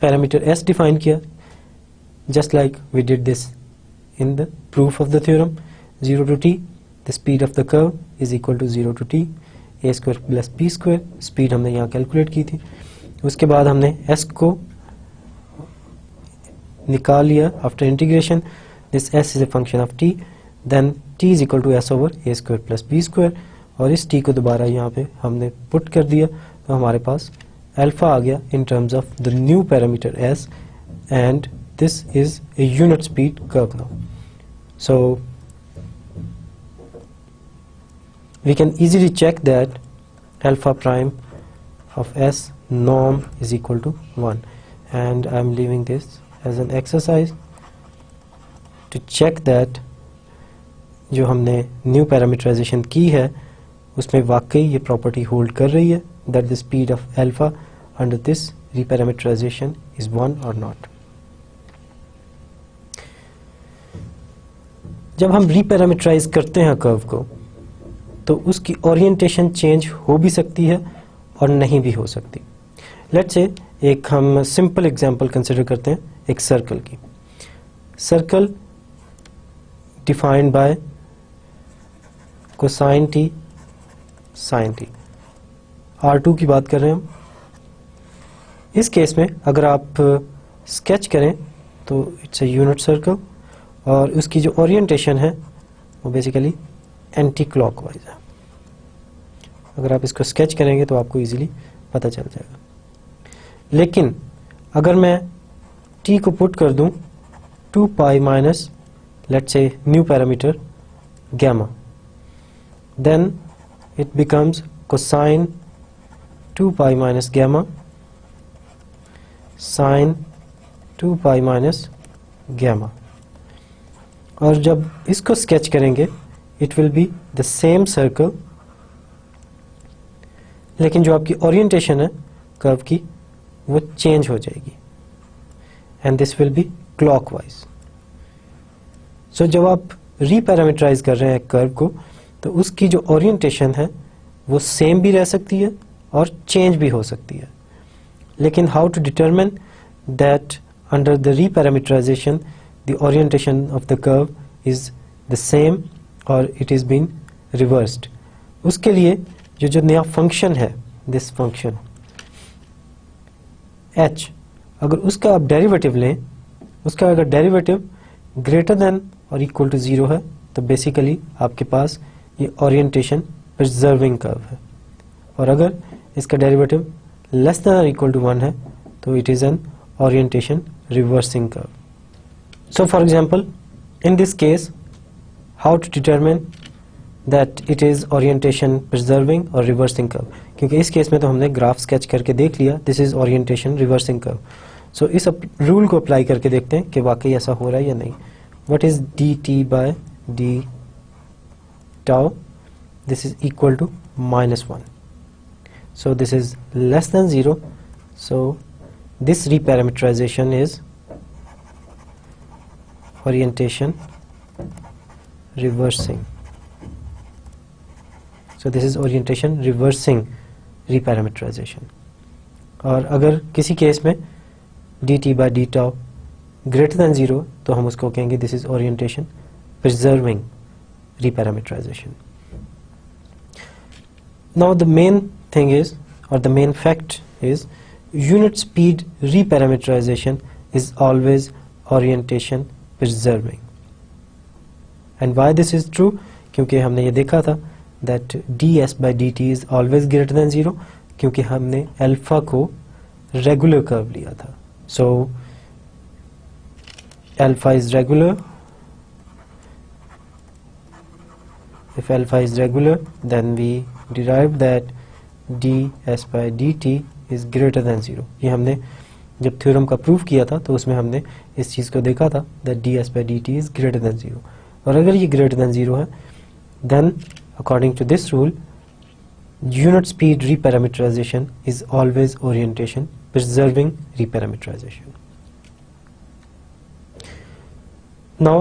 पैरामीटर s डिफाइन किया, just like we did this in the proof of the theorem. 0 to t, the speed of the curve is equal to 0 to t, a square plus b square, speed हमने यहाँ calculate की थी। उसके बाद हमने s को निकाल लिया after integration, this s is a function of t, then t is equal to s over a square plus b square, और इस t को दोबारा यहाँ पे हमने पुट कर दिया, तो हमारे पास अल्फा आ गया in terms of the new parameter s, and this is a unit speed curve now. So we can easily check that alpha prime of s norm is equal to 1, and I am leaving this as an exercise to check that जो हमने new parameterisation की है उसमें वाकई ये property hold कर रही है, that the speed of alpha under this reparameterization is 1 or not. जब हम रीपैरामीटराइज करते हैं कर्व को तो उसकी ओरिएंटेशन चेंज हो भी सकती है और नहीं भी हो सकती। लेट्स से एक हम सिंपल एग्जांपल कंसिडर करते हैं एक सर्कल की। Circle defined by cosine T sine T, R2 की बात कर रहे हैं हम। इस केस में अगर आप स्केच करें तो इट्स अ यूनिट सर्कल, और उसकी जो ओरिएंटेशन है वो बेसिकली एंटी क्लॉकवाइज है। अगर आप इसको स्केच करेंगे तो आपको इजीली पता चल जाएगा। लेकिन अगर मैं t को पुट कर दूं 2 pi minus let's say new parameter gamma, then it becomes cosine 2 pi minus gamma sine 2 pi minus gamma, और जब इसको स्केच करेंगे it will be the same circle, लेकिन जो आपकी ओरिएंटेशन है कर्व की वो चेंज हो जाएगी, and this will be clockwise. So जब आप रीपैरामीटराइज कर रहे हैं कर्व को तो उसकी जो ओरिएंटेशन है वो सेम भी रह सकती है और चेंज भी हो सकती है। लेकिन how to determine that under the reparameterisation the orientation of the curve is the same or it is been reversed, उसके लिए जो नया फंक्शन है this function h, अगर उसका आप डेरिवेटिव लें, उसका अगर डेरिवेटिव ग्रेटर देन और इक्वल टू 0 है तो बेसिकली आपके पास ये ओरिएंटेशन प्रिजर्विंग कर्व है, और अगर इसका डेरिवेटिव लेस देन और इक्वल टू 1 है तो it is an orientation reversing curve. So for example, in this case, how to determine that it is orientation preserving or reversing curve? क्योंकि इस case में तो हमने ग्राफ स्केच करके देख लिया, this is orientation reversing curve. So इस rule को अप्लाई करके देखते हैं कि वाकई ऐसा हो रहा है या नहीं। What is dt by d tau? This is equal to -1. So this is less than 0. So this reparameterization is orientation reversing. So this is orientation reversing reparameterization. और अगर किसी केस में dt by d tau greater than 0 तो हम उसको कहेंगे this is orientation preserving reparameterization. Now the main thing is, or the main fact is, unit speed reparameterization is always orientation preserving. And why this is true? क्योंकि हमने ये देखा था that ds by dt is always greater than 0, क्योंकि हमने alpha को regular curve लिया था. So alpha is regular. If alpha is regular, then we derive that ds by dt is greater than 0. ये हमने जब थ्योरम का प्रूफ किया था तो उसमें हमने इस चीज़ को देखा था that ds by dt is greater than 0. और अगर ये greater than 0 है, then according to this rule, unit speed reparameterization is always orientation preserving reparameterization. Now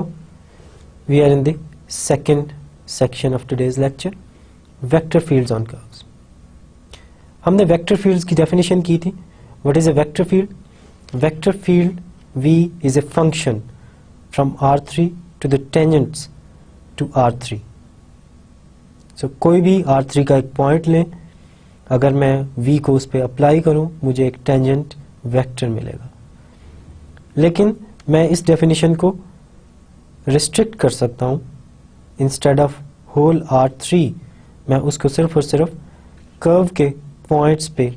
we are in the second section of today's lecture, vector fields on curves. हमने vector fields की definition की थी. What is a vector field? Vector field V is a function from R3 to the tangents to R3. So कोई भी R3 का एक point लें, अगर मैं V को उस पर अप्लाई करूं, मुझे एक टेंजेंट वेक्टर मिलेगा. लेकिन मैं इस डेफिनेशन को रिस्ट्रिक्ट कर सकता हूं. इंस्टेड ऑफ होल R3 मैं उसको सिर्फ और सिर्फ कर्व के पॉइंट्स पे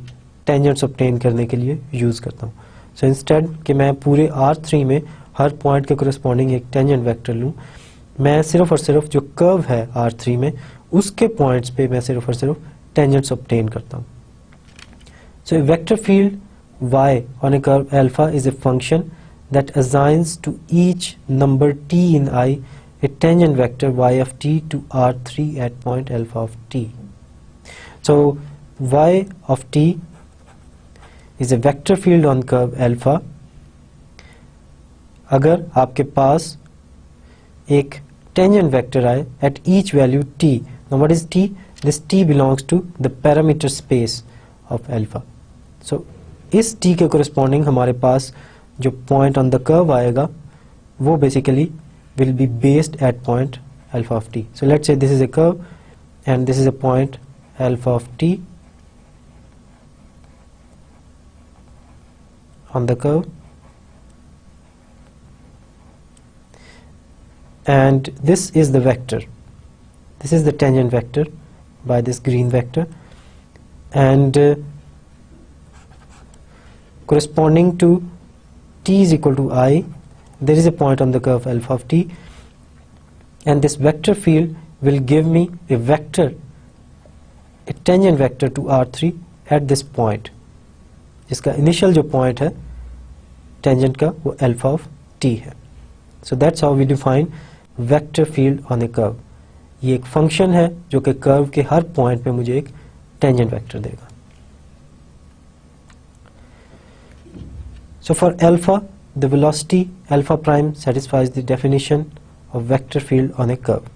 टेंजेंट्स ऑब्टेन करने के लिए यूज करता हूं. सो इंस्टेड कि मैं पूरे R3 में हर पॉइंट के कोरिस्पॉन्डिंग एक टेंजेंट वेक्टर लूं, मैं सिर्फ और सिर्फ जो कर्व है R3 में उसके पॉइंट्स पे मैं सिर्फ और सिर्फ टेंजेंट्स ऑब्टेन करता हूं. सो a vector field y on a curve alpha is a function that assigns to each number t in I a tangent vector y of t to R3 at point alpha of t. So y of t is a vector field on curve alpha. अगर आपके पास एक tangent vector आए at each value t. Now what is t? This t belongs to the parameter space of alpha. So इस t के corresponding हमारे पास जो point on the curve आएगा वो basically will be based at point alpha of t. So let's say this is a curve and this is a point alpha of t on the curve, and this is the vector. This is the tangent vector by this green vector, and corresponding to t is equal to I, there is a point on the curve alpha of t, and this vector field will give me a vector, a tangent vector to R3 at this point, जिसका initial जो point है tangent का वो alpha of t है. So that's how we define vector field on a curve. ये एक function है जो कि curve के हर point पे मुझे एक tangent vector देगा. So for alpha, the velocity alpha prime satisfies the definition of vector field on a curve.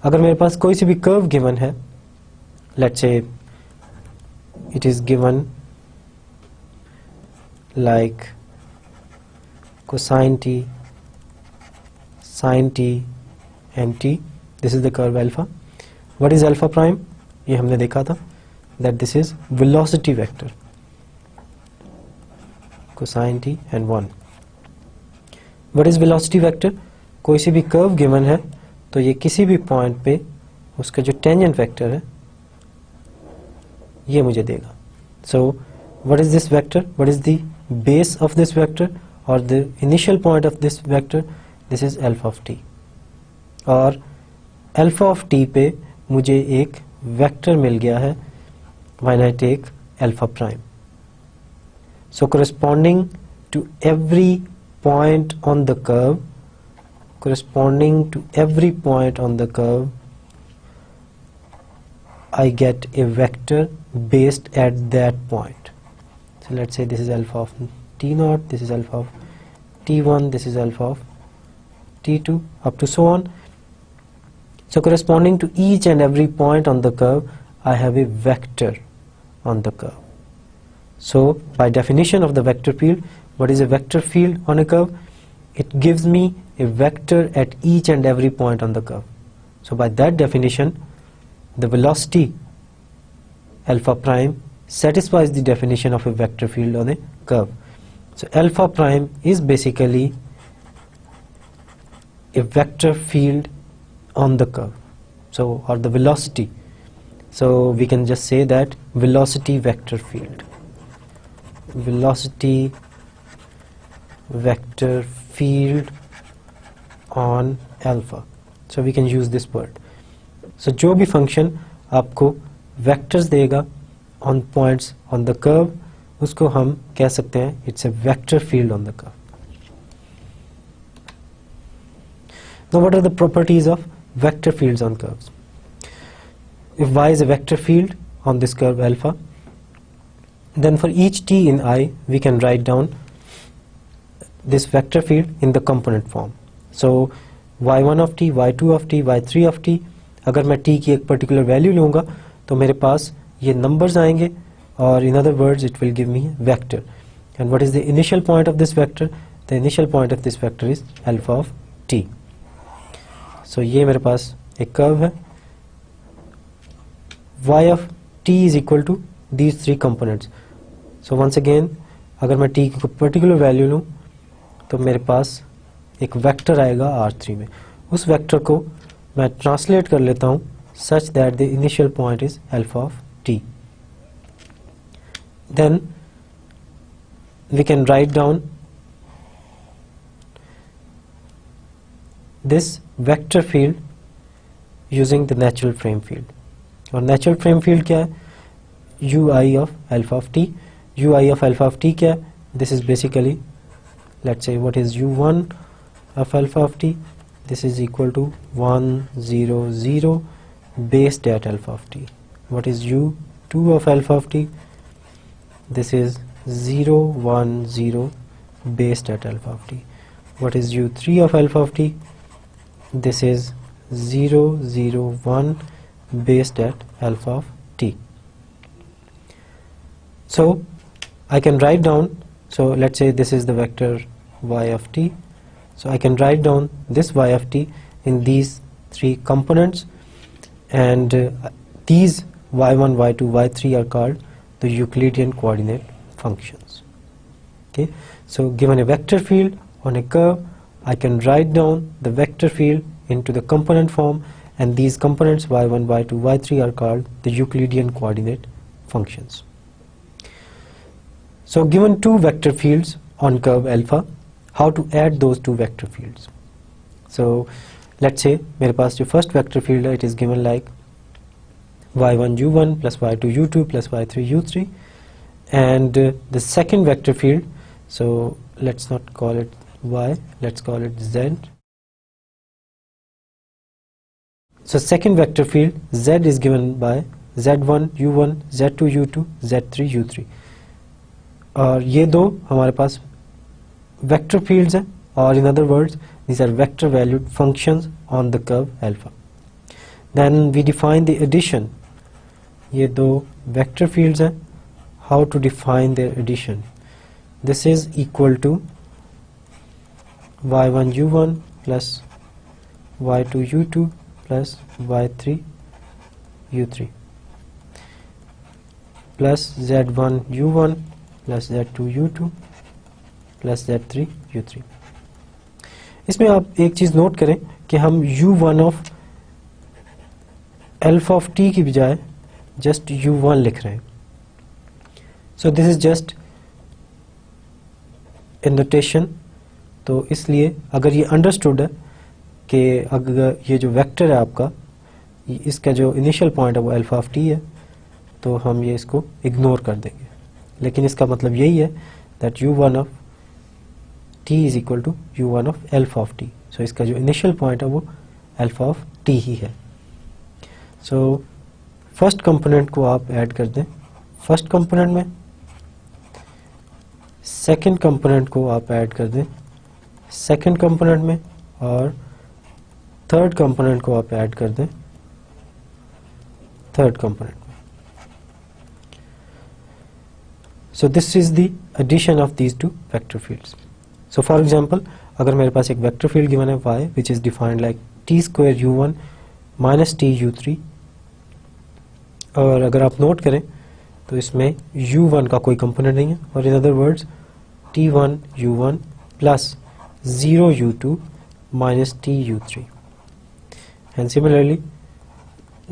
अगर मेरे पास कोई सी भी curve given है, let's say it is given like cosine t, sin t and t. This is the curve alpha. What is alpha prime? ये हमने देखा था that this is velocity vector, cosine t and 1. What is velocity vector? कोई सी भी curve given है तो ये किसी भी point पे उसका जो tangent vector है ये मुझे देगा. So what is this vector? What is the base of this vector or the initial point of this vector? This is alpha of t. और alpha of t पे मुझे एक vector मिल गया है when I take alpha prime. So corresponding to every point on the curve, I get a vector based at that point. So let's say this is alpha of t naught, this is alpha of t1, this is alpha of t2, up to so on. So corresponding to each and every point on the curve, I have a vector on the curve. So by definition of the vector field, what is a vector field on a curve? It gives me a vector at each and every point on the curve. So by that definition, the velocity alpha prime satisfies the definition of a vector field on a curve. So alpha prime is basically a vector field on the curve, so or the velocity. So we can just say that velocity vector field. Velocity vector field on alpha. So we can use this word. So जो भी function आपको vectors देगा on points on the curve, उसको हम कह सकते हैं it's a vector field on the curve. Now what are the properties of vector fields on curves? If y is a vector field on this curve alpha, then for each t in I we can write down this vector field in the component form. So y1 of t, y2 of t, y3 of t। अगर मैं t की एक particular value लूँगा तो मेरे पास ये numbers आएंगे, और in other words it will give me vector. And what is the initial point of this vector? The initial point of this vector is alpha of t। सो ये मेरे पास एक कर्व है, y of t is equal to these three components. So once again, अगर मैं t की particular value लूँ तो मेरे पास एक वेक्टर आएगा R3 में। उस वेक्टर को मैं ट्रांसलेट कर लेता हूँ such that the initial point is alpha of t. Then we can write down this vector field using the natural frame field. और नेचुरल फ्रेम फील्ड क्या है? ui of alpha of t. ui of alpha of t क्या है? This is basically, let's say, what is u1 of alpha of t? This is equal to 1 0 0 based at alpha of t. What is u2 of alpha of t? This is 0 1 0 based at alpha of t. What is u3 of alpha of t? This is 0 0 1 based at alpha of t. So I can write down, so let's say this is the vector y of t, so I can write down this y of t in these three components, and these y1 y2 y3 are called the Euclidean coordinate functions. Okay, so given a vector field on a curve, I can write down the vector field into the component form, and these components y1 y2 y3 are called the Euclidean coordinate functions. So given two vector fields on curve alpha, how to add those two vector fields? So let's say मेरे पास जो first vector field है, it is given like y1 u1 plus y2 u2 plus y3 u3, and the second vector field, so let's not call it y, let's call it z. So second vector field z is given by z1 u1 z2 u2 z3 u3, और ये दो हमारे पास vector fields हैं, और in other words these are vector valued functions on the curve alpha. Then we define the addition. ये दो vector fields हैं. How to define their addition? This is equal to y1 u1 plus y2 u2 plus y3 u3 plus z1 u1 plus z2 u2 plus z3 u3. इसमें आप एक चीज note करें कि हम u1 of alpha of t की बजाय just u1 लिख रहे हैं. सो this is just A notation. तो इसलिए अगर ये अंडरस्टूड है कि अगर ये जो वेक्टर है आपका, इसका जो इनिशियल पॉइंट है वो अल्फा ऑफ t है, तो हम ये इसको इग्नोर कर देंगे. लेकिन इसका मतलब यही है that u1 of t is equal to u1 of alpha of t. So इसका जो इनिशियल पॉइंट है वो अल्फा ऑफ t ही है. सो फर्स्ट कंपोनेंट को आप ऐड कर दें फर्स्ट कंपोनेंट में, सेकंड कंपोनेंट को आप ऐड कर दें सेकंड कंपोनेंट में, और थर्ड कंपोनेंट को आप ऐड कर दें थर्ड कंपोनेंट में. So this is the addition of these two vector fields. So for example, अगर मेरे पास एक वेक्टर फील्ड गिवन है y which is defined like t square u1 minus t u3, और अगर आप नोट करें तो इसमें u1 का कोई कंपोनेंट नहीं है, और in other words t1 u1 plus 0 u2 minus t u3, and similarly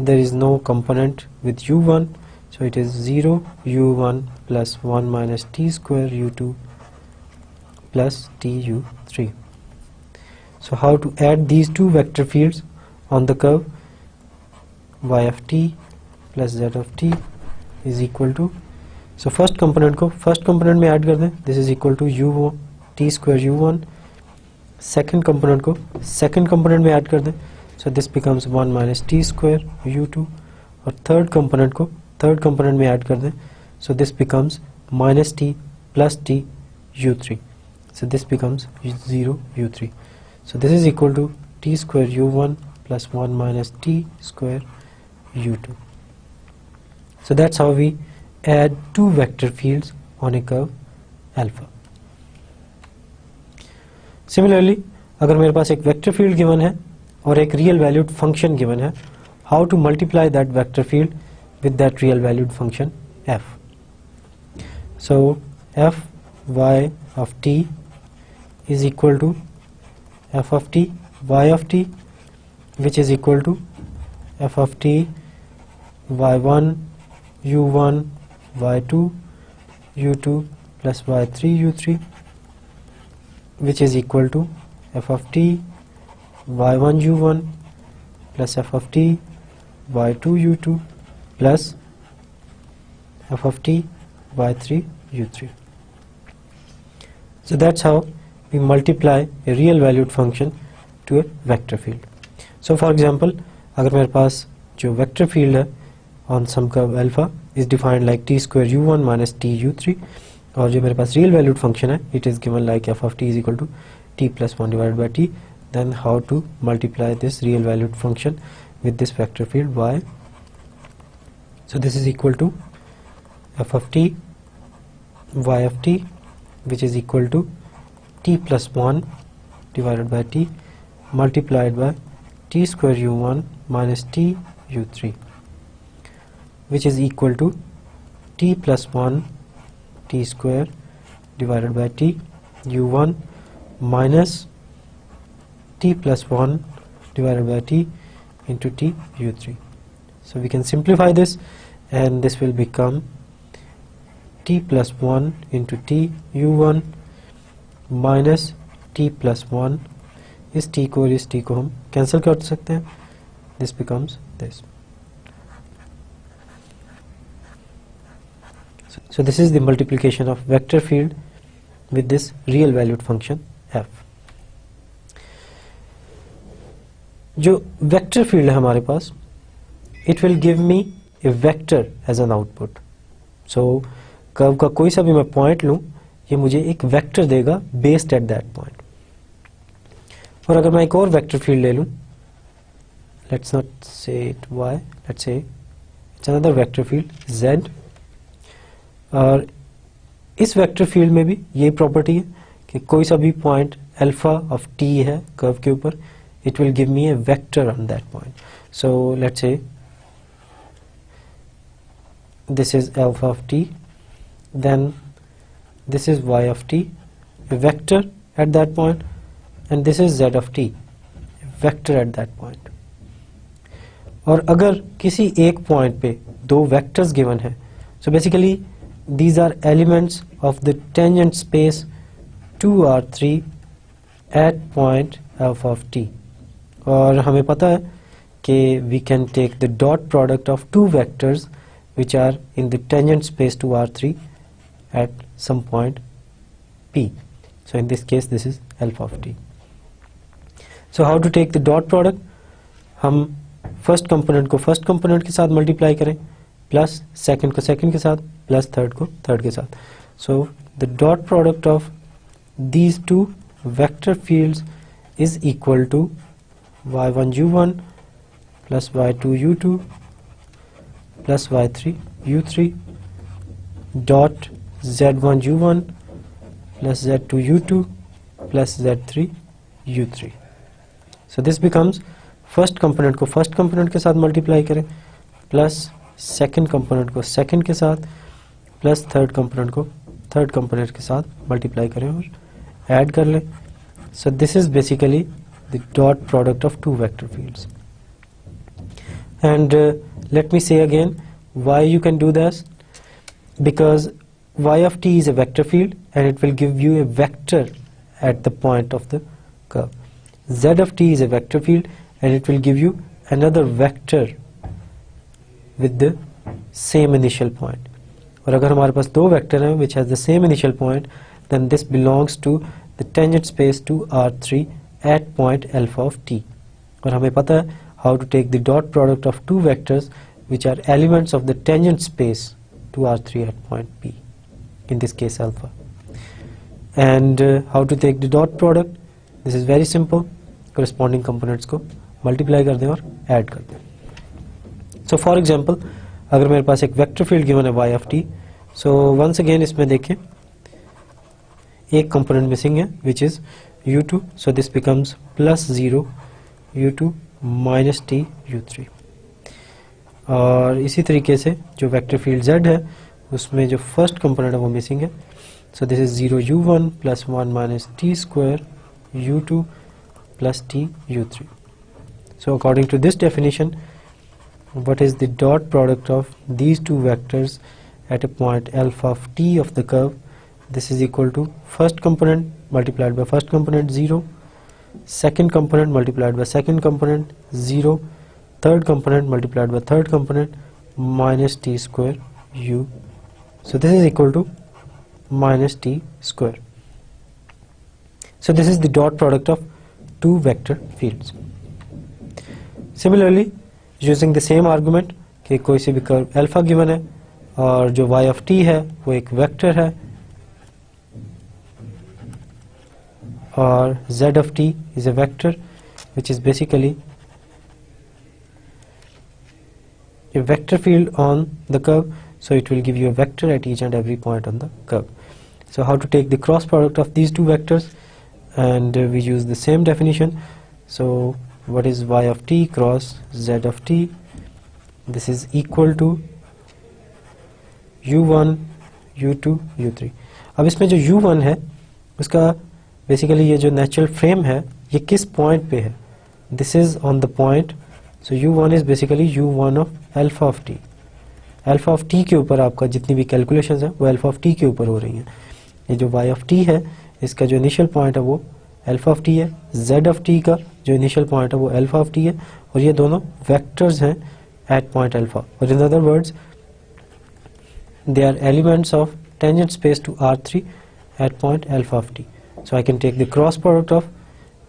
there is no component with u1, so it is 0 u1 plus 1 minus t square u2 plus t u3. So how to add these two vector fields on the curve? Y of t plus z of t is equal to, so first component को first component में add कर दें, this is equal to u t square u1. second component को second component में add कर दें, so this becomes 1 minus t square u2, और third component को third component में add कर दें, so this becomes minus t plus t u3, so this becomes 0 u3. So this is equal to t square u1 plus 1 minus t square u2. So that's how we add two vector fields on a curve alpha. Similarly, अगर मेरे पास एक vector field given है और एक real valued function given है, how to multiply that vector field with that real valued function f. So f y of t is equal to f of t y of t, which is equal to f of t y1 u1 y2 u2 plus y3 u3, which is equal to f of t y1 u1 plus f of t y2 u2 plus f of t y3 u3. So that's how we multiply a real valued function to a vector field. So for example, अगर मेरे पास जो vector field है on some curve alpha is defined like t square u1 minus t u3, और जो मेरे पास real valued function है it is given like f of t is equal to t plus 1 divided by t, then how to multiply this real valued function with this vector field y. So this is equal to f of t y of t, which is equal to t plus 1 divided by t multiplied by t square u1 minus t u3, which is equal to t plus 1 t square divided by t u1 minus t plus 1 divided by t into t u3. So we can simplify this, and this will become t plus 1 into t u1 minus t plus 1, इस t को और इस t को हम cancel कर सकते हैं, this becomes this. So this is the multiplication of vector field with this real valued function f. जो vector field है हमारे पास, it will give me a vector as an output. So curve का कोई सा भी मैं पॉइंट लूं, ये मुझे एक वेक्टर देगा बेस्ड एट दैट पॉइंट. और अगर मैं एक और वेक्टर फील्ड ले लूं, लेट्स नॉट से it y, let's say it's another vector field z, और इस वेक्टर फील्ड में भी यही प्रॉपर्टी है कि कोई सा भी पॉइंट अल्फा ऑफ t है कर्व के ऊपर, it will give me a vector on that point. So let's say this is alpha of t, then this is y of t, a vector at that point, and this is z of t, a vector at that point. और अगर किसी एक point पे दो vectors given है, so basically these are elements of the tangent space 2r3 at point alpha of t. और हमें पता है कि we can take the dot product of two vectors which are in the tangent space to R3 at some point P. So in this case this is alpha of t. So how to take the dot product? हम first component को first component के साथ multiply करें, plus second को second के साथ, plus third को third के साथ. So the dot product of these two vector fields is equal to y1 u1 plus y2 u2 plus y3 u3 dot z1 u1 plus z2 u2 plus z3 u3. So this becomes first component को first component के साथ multiply करें, plus second component को second के साथ, plus third component को third component के साथ multiply करें और add कर लें. So this is basically the dot product of two vector fields. And let me say again why you can do this, because y of t is a vector field and it will give you a vector at the point of the curve. Z of t is a vector field and it will give you another vector with the same initial point. और अगर हमारे पास दो vector हैं which has the same initial point, then this belongs to the tangent space to R3 at point alpha of t. और हमें पता है how to take the dot product of two vectors which are elements of the tangent space to R3 at point P, in this case alpha. And how to take the dot product? This is very simple. corresponding components को multiply कर दें और add कर दें. सो for example अगर मेरे पास एक वेक्टर फील्ड गिवन है y of t, so once again इसमें देखें एक कंपोनेंट मिसिंग है which is u2, so this becomes plus 0 u2 minus t u3. और इसी तरीके से जो वेक्टर फील्ड z है उसमें जो फर्स्ट कंपोनेंट है वो मिसिंग है, सो this is 0 u1 plus 1 minus t square u2 plus t u3. So according to this definition, what is the dot product of these two vectors at a point alpha of t of the curve? This is equal to first component multiplied by first component 0, second component multiplied by second component 0, third component multiplied by third component minus t square u. So this is equal to minus t square. So this is the dot product of two vector fields. Similarly, using the same argument कि कोई सी भी curve alpha given है और जो y of t है वो एक vector है और z of t is a vector which is basically a vector field on the curve, so it will give you a vector at each and every point on the curve. So how to take the cross product of these two vectors, and we use the same definition. So what is y of t cross z of t? This is equal to u1 u2 u3. अब इसमें जो u1 है उसका basically ये जो natural frame है ये किस पॉइंट पे है? This is on the point, so u1 is basically u1 of alpha of t. Alpha of t के ऊपर आपका जितनी भी कैलकुलेशंस है वो अल्फा ऑफ t के ऊपर हो रही हैं. ये जो y ऑफ t है इसका जो इनिशियल पॉइंट है वो अल्फा ऑफ t है, z ऑफ t का जो इनिशियल पॉइंट है वो अल्फा ऑफ t है, और ये दोनों वेक्टर्स हैं एट पॉइंट अल्फा, और in other words they are elements of tangent space to R3 at point alpha of t. So I can take the cross product of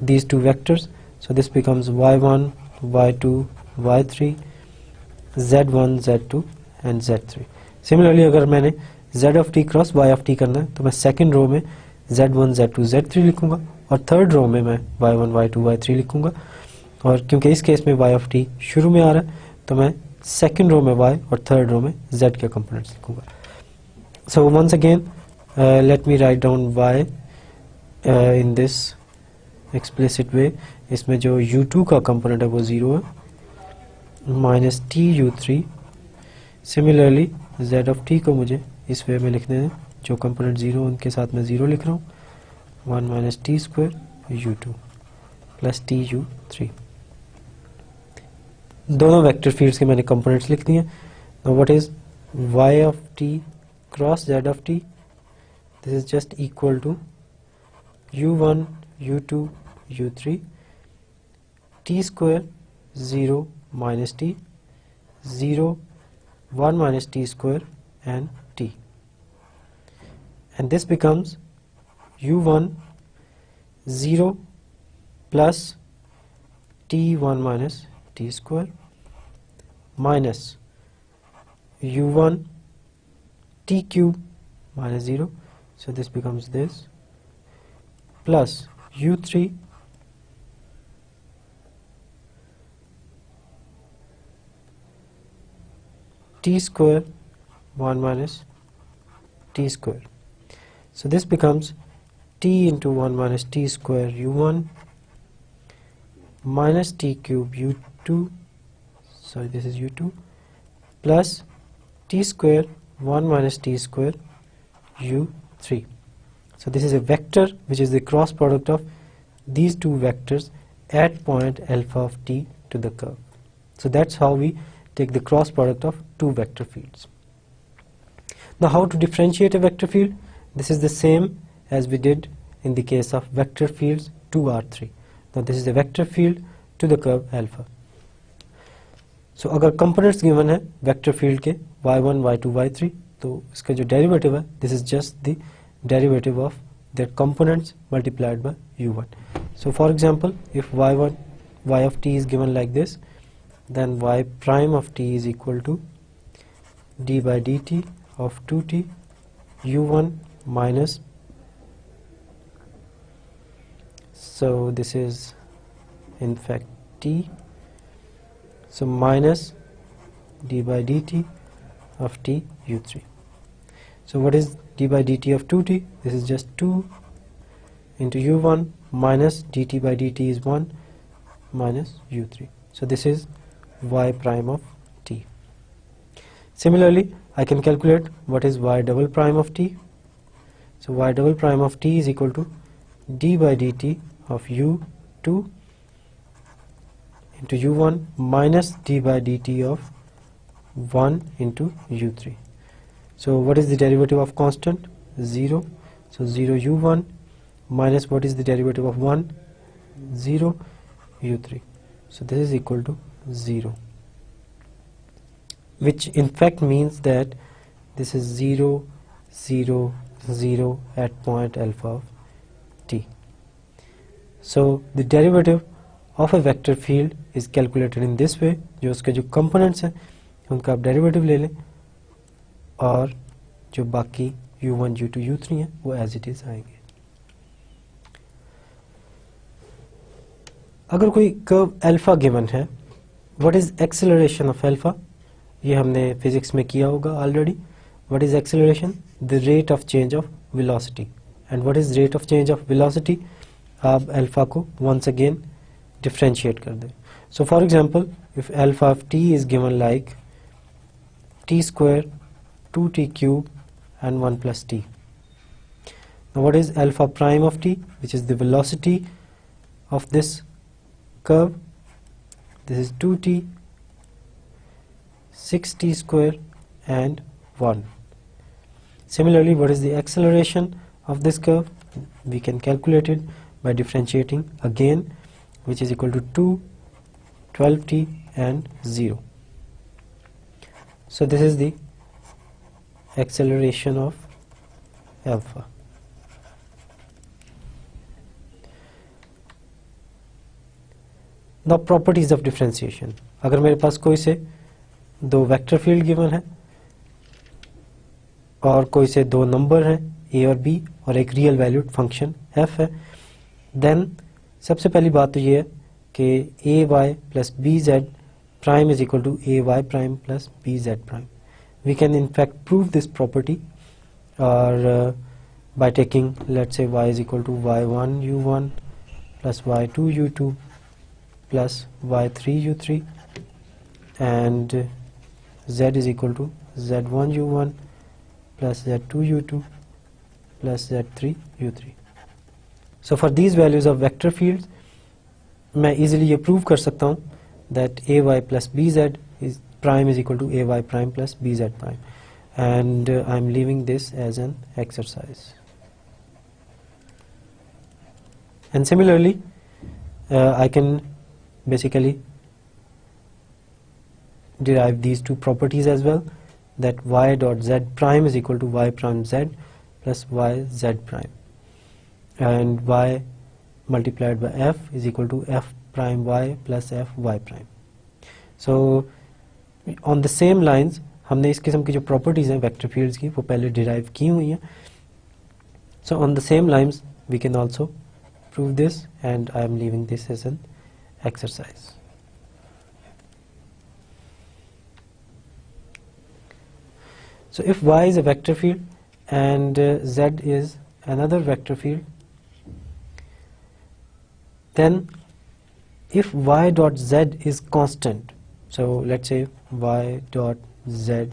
these two vectors, so this becomes y1 y2 y3 z1 z2 and z3. Similarly अगर मैंने z of t cross y of t करना है तो मैं second row में z1 z2 z3 लिखूंगा और third row में मैं y1 y2 y3 लिखूंगा, और क्योंकि इस केस में y of t शुरू में आ रहा है तो मैं सेकेंड रो में y और थर्ड रो में z के कंपोनेंट्स लिखूंगा. So once again let me write down y in this explicit way. इसमें जो u2 का कंपोनेंट है वो 0 है minus t u3. Similarly z of t को मुझे इस वे में लिखने हैं, जो कंपोनेंट 0 उनके साथ मैं 0 लिख रहा हूँ, 1 minus T square u2 plus T u3. दोनों वेक्टर फील्ड्स के मैंने कंपोनेंट्स लिख दिए. What is y of t cross z of t? This is just equal to u1 u2 u3 t square 0 minus t 0 1 minus t square and t, and this becomes u1 0 plus t1 minus t square minus u1 t cube minus 0, so this becomes this, plus u3 t square 1 minus t square. So this becomes t into 1 minus t square u1 minus t cube u2, sorry this is u2, plus t square 1 minus t square u3. So this is a vector which is the cross product of these two vectors at point alpha of t to the curve. So that's how we take the cross product of two vector fields. Now how to differentiate a vector field? This is the same as we did in the case of vector fields to R3. Now this is a vector field to the curve alpha. So अगर components given है vector field के y1 y2 y3, तो इसका जो derivative है, this is just the derivative of their components multiplied by u1. So for example, if y of t is given like this, then y prime of t is equal to d by dt of 2t u1 minus, so this is in fact t. So minus d by dt of t u3. So what is d by dt of 2t? This is just 2 into u1 minus dt by dt is 1 minus u3. So this is y prime of t. Similarly, I can calculate what is y double prime of t. So y double prime of t is equal to d by dt of u2 into u1 minus d by dt of 1 into u3. So what is the derivative of constant? 0. So 0 u1 minus what is the derivative of 1? 0 u3. So this is equal to 0, which in fact means that this is 0 0 0 at point alpha of t. So the derivative of a vector field is calculated in this way. जो उसके जो components हैं उनका आप derivative ले लें और जो बाकी u1 u2 u3 हैं वो as it is आएंगे. अगर कोई कर्व अल्फा गिवन है, what is acceleration of alpha? ये हमने फिजिक्स में किया होगा already. What is acceleration? The rate of change of velocity. And what is rate of change of velocity? आप अल्फा को वंस अगेन डिफरेंशिएट कर दें. सो for example, if alpha of T is given like T square 2t cube and 1 plus t. Now what is alpha prime of t, which is the velocity of this curve? This is 2t, 6t square and 1. Similarly, what is the acceleration of this curve? We can calculate it by differentiating again, which is equal to 2, 12t and 0. So this is the acceleration of alpha. Now properties of differentiation. अगर मेरे पास कोई से दो vector field given है और कोई से दो नंबर हैं a और b और एक रियल वैल्यूड फंक्शन f है, देन सबसे पहली बात तो ये है कि ay plus bz prime is equal to ay prime plus bz prime. We can in fact prove this property or by taking, let's say, y is equal to y1 u1 plus y2 u2 plus y3 u3 and z is equal to z1 u1 plus z2 u2 plus z3 u3. So for these values of vector fields, मैं easily ये prove कर सकता हूँ that ay plus bz is prime is equal to ay prime plus bz prime, and I'm leaving this as an exercise. And similarly, I can basically derive these two properties as well, that y dot z prime is equal to y prime z plus y z prime, and y multiplied by f is equal to f prime y plus f y prime. So on the same lines हमने इस किस्म की जो properties हैं vector fields की वो पहले derive की हुई हैं. So on the same lines we can also prove this, and I am leaving this as an exercise. So if y is a vector field and z is another vector field, then if y dot z is constant, so let's say y dot z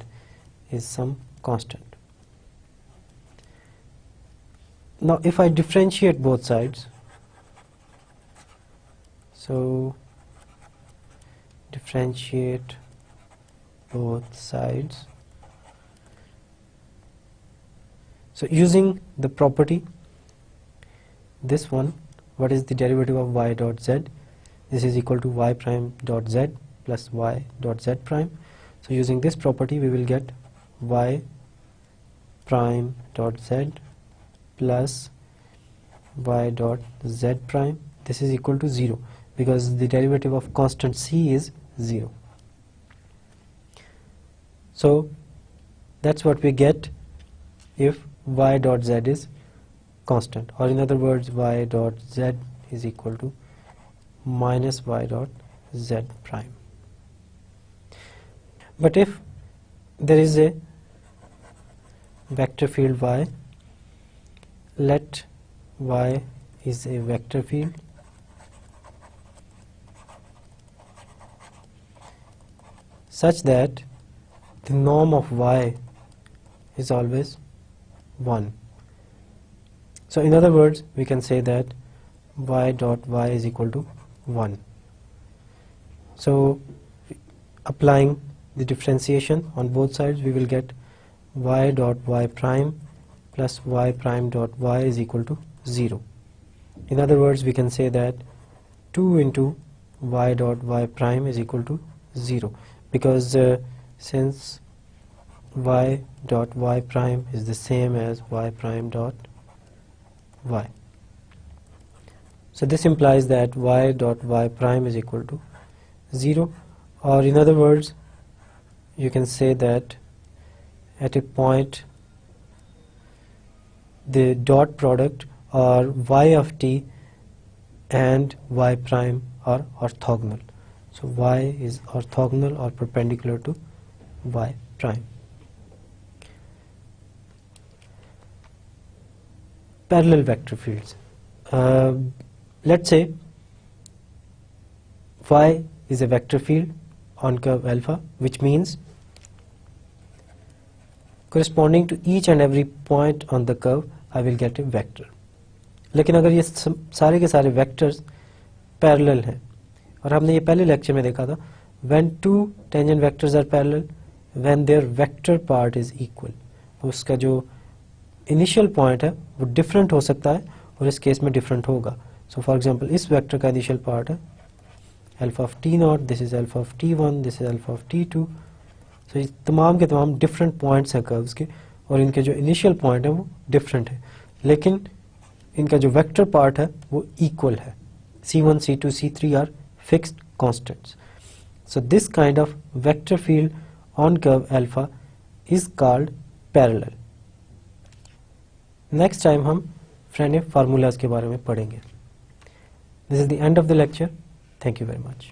is some constant. Now if I differentiate both sides, so differentiate both sides, so using the property, this one, what is the derivative of y dot z? This is equal to y prime dot z plus y dot z prime. So using this property we will get y prime dot z plus y dot z prime. This is equal to 0 because the derivative of constant c is 0. So that's what we get if y dot z is constant, or in other words y dot z is equal to minus y dot z prime. But if there is a vector field y, let y is a vector field such that the norm of y is always 1. So in other words, we can say that y dot y is equal to 1. So applying the differentiation on both sides, we will get y dot y prime plus y prime dot y is equal to 0. In other words, we can say that 2 into y dot y prime is equal to 0, because since y dot y prime is the same as y prime dot y. So this implies that y dot y prime is equal to 0, or in other words, you can say that at a point the dot product or y of t and y prime are orthogonal. So y is orthogonal or perpendicular to y prime. Parallel vector fields. Let's say y is a vector field on curve alpha, which means corresponding to each and every point on the curve I will get a vector. लेकिन अगर ये सारे के सारे vectors parallel हैं, और हमने ये पहले लेक्चर में देखा था, when two tangent vectors are parallel, when their vector part is equal, उसका जो इनिशियल पॉइंट है वो डिफरेंट हो सकता है और इस केस में डिफरेंट होगा. सो फॉर एग्जांपल इस वेक्टर का इनिशियल पार्ट है alpha of t naught, this is alpha of t one, this is alpha of t two. So ये तमाम के तमाम डिफरेंट पॉइंट्स हैं कर्व्स के, और इनके जो इनिशियल पॉइंट है वो डिफरेंट है, लेकिन इनका जो वेक्टर पार्ट है वो इक्वल है. C1, C2, C3 are fixed constants. So this kind of vector field on curve alpha is called parallel. Next time हम फ्रेने फार्मूलाज के बारे में पढ़ेंगे. This is the end of the lecture. Thank you very much.